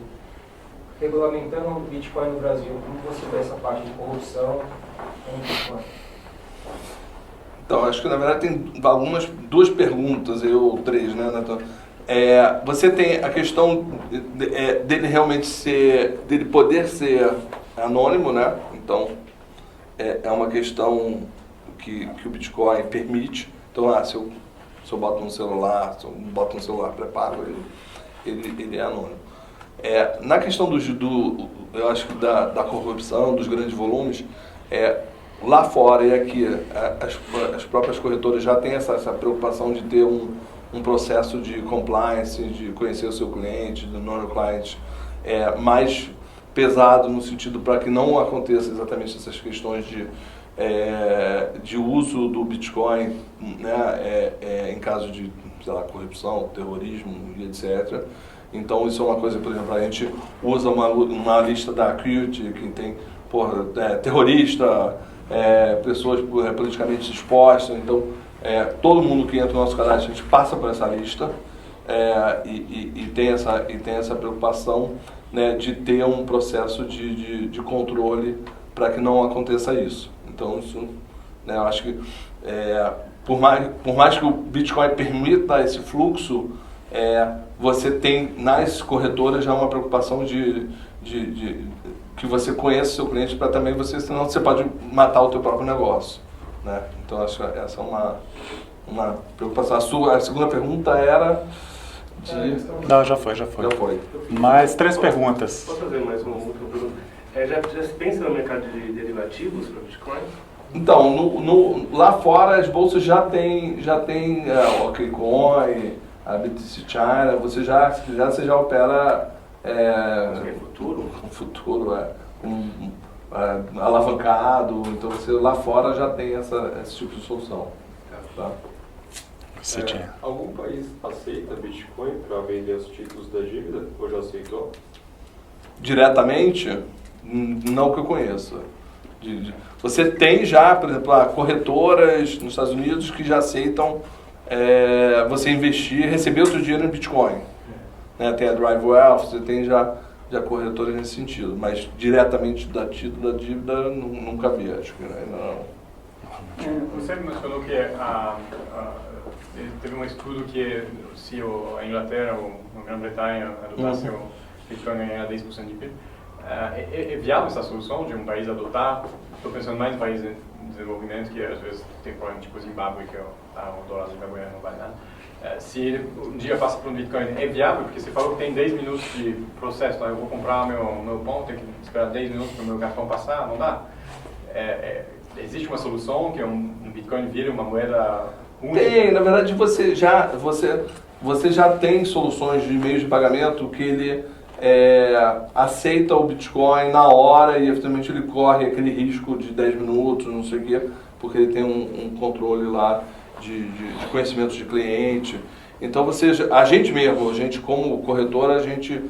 Regulamentando o Bitcoin no Brasil, como você vê essa parte de corrupção com o Bitcoin? Então, acho que na verdade tem duas perguntas, ou três, né, Neto? Você tem a questão dele realmente dele poder ser anônimo, né? Então, é uma questão que o Bitcoin permite. Então, se eu boto no celular, se eu boto no celular pré-pago, ele é anônimo. Na questão eu acho que da corrupção, dos grandes volumes, lá fora e aqui, as próprias corretoras já têm essa preocupação de ter um processo de compliance, de conhecer o seu cliente, do know your client, mais pesado no sentido para que não aconteça exatamente essas questões de uso do Bitcoin, né, em caso de, sei lá, corrupção, terrorismo e etc. Então isso é uma coisa, por exemplo, a gente usa uma lista da Qt, que tem terrorista, pessoas politicamente expostas. Então todo mundo que entra no nosso cadastro, a gente passa por essa lista e tem essa preocupação, né, de ter um processo de controle para que não aconteça isso. Então isso, né, eu acho que por mais que o Bitcoin permita esse fluxo, você tem nas corretoras já uma preocupação de que você conheça o seu cliente, para também senão você pode matar o teu próprio negócio, né? Então acho que essa é uma preocupação. A segunda pergunta era Não, já foi. Mais 3 perguntas. Posso fazer mais uma outra pergunta? Já se pensa no mercado de derivativos para Bitcoin? Então, lá fora as bolsas já tem o OKCoin, a BTC China, você já opera futuro, alavancado, então você lá fora já tem esse tipo de solução. Tá? Você tinha. Algum país aceita Bitcoin para vender os títulos da dívida ou já aceitou? Diretamente, não que eu conheça. Você tem já, por exemplo, corretoras nos Estados Unidos que já aceitam você investir, receber o seu dinheiro em Bitcoin. Né? Tem a Drive Wealth, você tem já corretoras nesse sentido, mas diretamente da título da dívida nunca vi, acho que ainda não. Você mencionou que teve um estudo que se a Inglaterra ou a Grã-Bretanha adotasse o Bitcoin ganhar 10% de PIB, é viável essa solução de um país adotar? Estou pensando mais em países em desenvolvimento que às vezes tem problema tipo Zimbábue, que o dólar zimbabueano não vale nada. Se ele um dia passa para um Bitcoin, é viável? Porque você falou que tem 10 minutos de processo, eu vou comprar meu pão, tenho que esperar 10 minutos para o meu cartão passar, não dá? Existe uma solução que um Bitcoin vire uma moeda única? Tem, na verdade você já tem soluções de meios de pagamento que ele aceita o Bitcoin na hora e efetivamente ele corre aquele risco de 10 minutos, não sei o quê, porque ele tem um controle lá de conhecimentos de cliente. Então a gente como corretora, a gente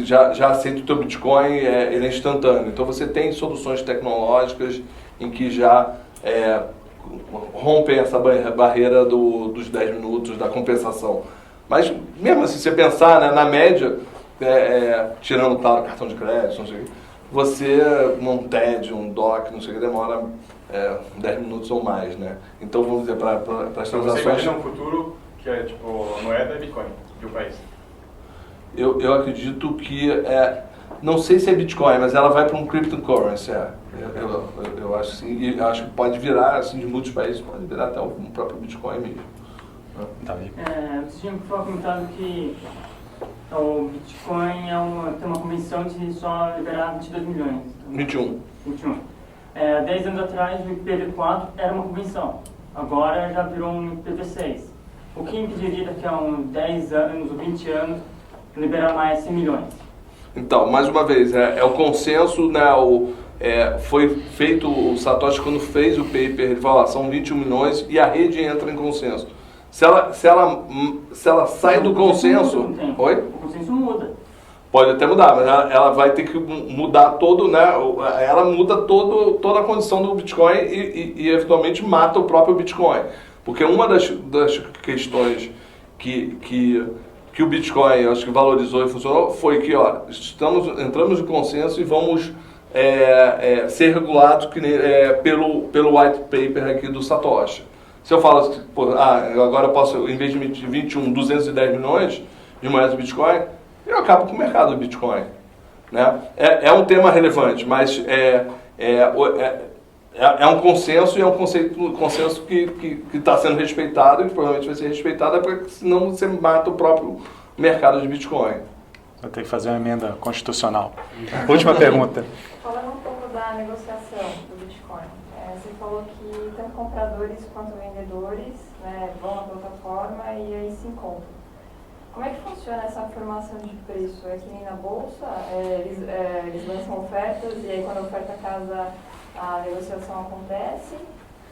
já aceita o teu Bitcoin, ele é instantâneo. Então você tem soluções tecnológicas em que já rompem essa barreira dos 10 minutos, da compensação. Mas mesmo assim, se você pensar, né, na média, tirando, claro, cartão de crédito, não sei o que, você, um TED, um DOC, não sei o que, demora 10 minutos ou mais, né? Então, vamos dizer, para as transações... Você imagina um futuro que é, tipo, a moeda é Bitcoin de um país? Eu acredito que, não sei se é Bitcoin, mas ela vai para um cryptocurrency, eu acho sim, e acho que pode virar, assim, de muitos países, pode virar até o próprio Bitcoin mesmo. Você tinha comentado que o Bitcoin tem uma convenção de só liberar 22 milhões. 21. 21. 10 anos atrás o IPv4 era uma convenção, agora já virou um IPv6. O que impediria daqui a uns 10 anos ou 20 anos liberar mais 100 milhões? Então, mais uma vez, o consenso, né, foi feito, o Satoshi quando fez o paper, ele falou, são 21 milhões e a rede entra em consenso. Se ela sai do consenso... Oi? O consenso muda. Pode até mudar, mas ela vai ter que mudar todo, né? Ela muda toda a condição do Bitcoin e eventualmente mata o próprio Bitcoin. Porque uma das questões que o Bitcoin, acho que valorizou e funcionou, foi que, entramos no consenso e vamos ser regulados pelo white paper aqui do Satoshi. Se eu falo assim, agora eu posso, em vez de emitir 210 milhões de moedas do Bitcoin, eu acabo com o mercado do Bitcoin. Né? É um tema relevante, mas é um consenso e é um consenso que está sendo respeitado e que provavelmente vai ser respeitado, porque senão você mata o próprio mercado de Bitcoin. Vai ter que fazer uma emenda constitucional. Última pergunta. Falando um pouco da negociação do Bitcoin, você falou que tanto compradores quanto vendedores, né, vão à plataforma e aí se encontram. Como é que funciona essa formação de preço? É que nem na bolsa? Eles lançam ofertas e aí quando a oferta casa a negociação acontece?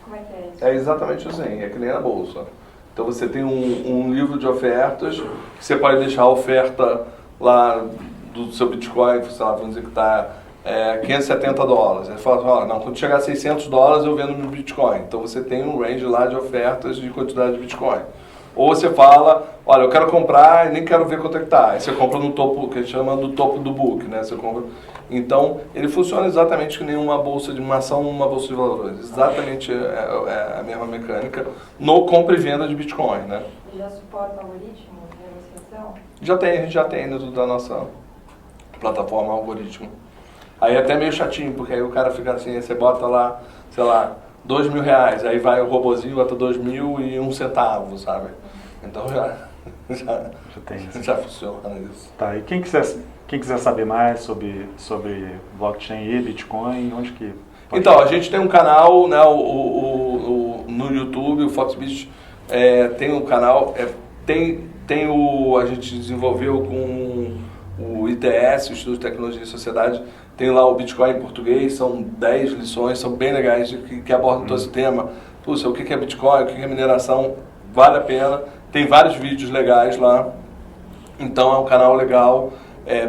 Como é que é isso? É exatamente assim, é que nem na bolsa. Então você tem um livro de ofertas, que você pode deixar a oferta lá do seu Bitcoin, sei lá, vamos dizer que está $570. Aí fala, ó, não, quando chegar a $600 eu vendo no Bitcoin. Então você tem um range lá de ofertas de quantidade de Bitcoin. Ou você fala, olha, eu quero comprar e nem quero ver quanto é que tá. Aí você compra no topo, que a gente chama do topo do book, né? Você compra. Então, ele funciona exatamente que nem uma bolsa de uma ação, uma bolsa de valores. Exatamente é a mesma mecânica no compra e venda de Bitcoin, né? E já suporta algoritmo de negociação? A gente já tem dentro da nossa plataforma algoritmo. Aí é até meio chatinho, porque aí o cara fica assim, você bota lá, sei lá, R$2.000, aí vai o robozinho, bota 2.001 centavos, sabe? Então já funciona isso. Tá, e quem quiser saber mais sobre blockchain e Bitcoin, onde que pode... Então, a gente tem um canal, né, no YouTube, o Foxbit tem um canal, a gente desenvolveu com o ITS, o Instituto de Tecnologia e Sociedade, tem lá o Bitcoin em português, são 10 lições, são bem legais, que abordam todo esse tema. Puxa, o que é Bitcoin, o que é mineração, vale a pena. Tem vários vídeos legais lá, então é um canal legal,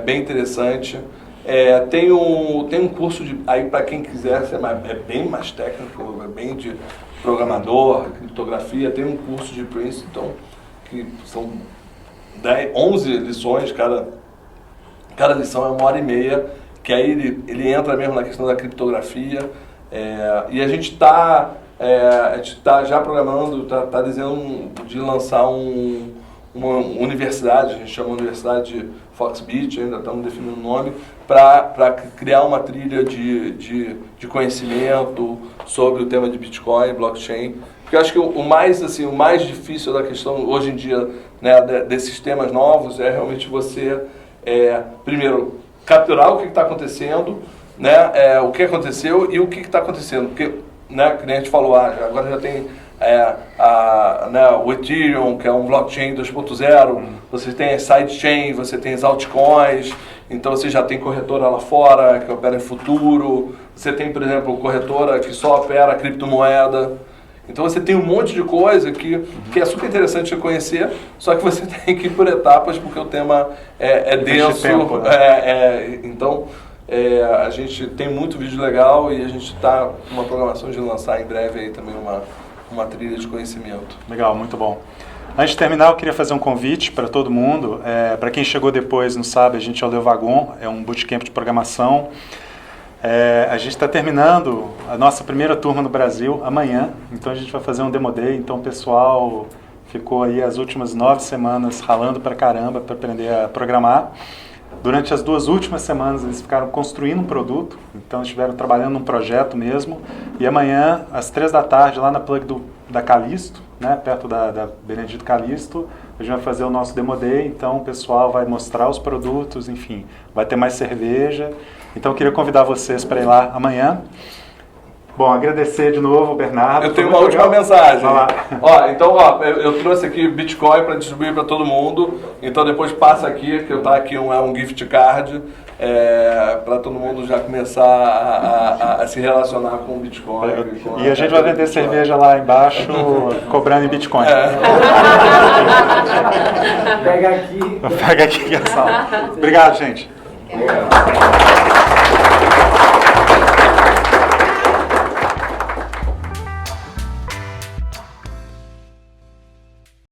bem interessante. Tem um curso aí para quem quiser, é bem mais técnico, é bem de programador, criptografia, tem um curso de Princeton, que são 11 lições, cada lição é 1h30, que aí ele entra mesmo na questão da criptografia, e a gente está já programando, está dizendo de lançar uma universidade, a gente chama de Universidade Foxbit, ainda estamos definindo o nome, para criar uma trilha de conhecimento sobre o tema de Bitcoin, blockchain, porque eu acho que o mais difícil da questão hoje em dia, né, desses temas novos é realmente você, primeiro, capturar o que está acontecendo, né, o que aconteceu e o que está acontecendo, porque, né, que nem a gente falou, agora já tem o Ethereum, que é um blockchain 2.0, você tem as sidechain, você tem as altcoins, então você já tem corretora lá fora que opera em futuro, você tem, por exemplo, corretora que só opera criptomoeda. Então você tem um monte de coisa que é super interessante de conhecer, só que você tem que ir por etapas, porque o tema é denso. Tempo, né? Então, a gente tem muito vídeo legal e a gente está com uma programação de lançar em breve aí também uma trilha de conhecimento. Legal, muito bom. Antes de terminar, eu queria fazer um convite para todo mundo. Para quem chegou depois, não sabe, a gente é o Le Wagon, é um bootcamp de programação. A gente está terminando a nossa primeira turma no Brasil amanhã, então a gente vai fazer um Demo Day, então o pessoal ficou aí as últimas 9 semanas ralando pra caramba para aprender a programar. Durante as 2 últimas semanas eles ficaram construindo um produto, então eles estiveram trabalhando num projeto mesmo, e amanhã às 3 da tarde lá na plug da Calisto, né, perto da Benedito Calisto, a gente vai fazer o nosso Demo Day, então o pessoal vai mostrar os produtos, enfim, vai ter mais cerveja. Então eu queria convidar vocês para ir lá amanhã. Bom, agradecer de novo, Bernardo. Eu tenho uma última mensagem. Eu trouxe aqui Bitcoin para distribuir para todo mundo. Então depois passa aqui, que tá aqui um gift card, para todo mundo já começar a se relacionar com o Bitcoin. E a gente vai vender cerveja lá embaixo, cobrando em Bitcoin. Pega aqui. Pega aqui, Obrigado, gente. Obrigado.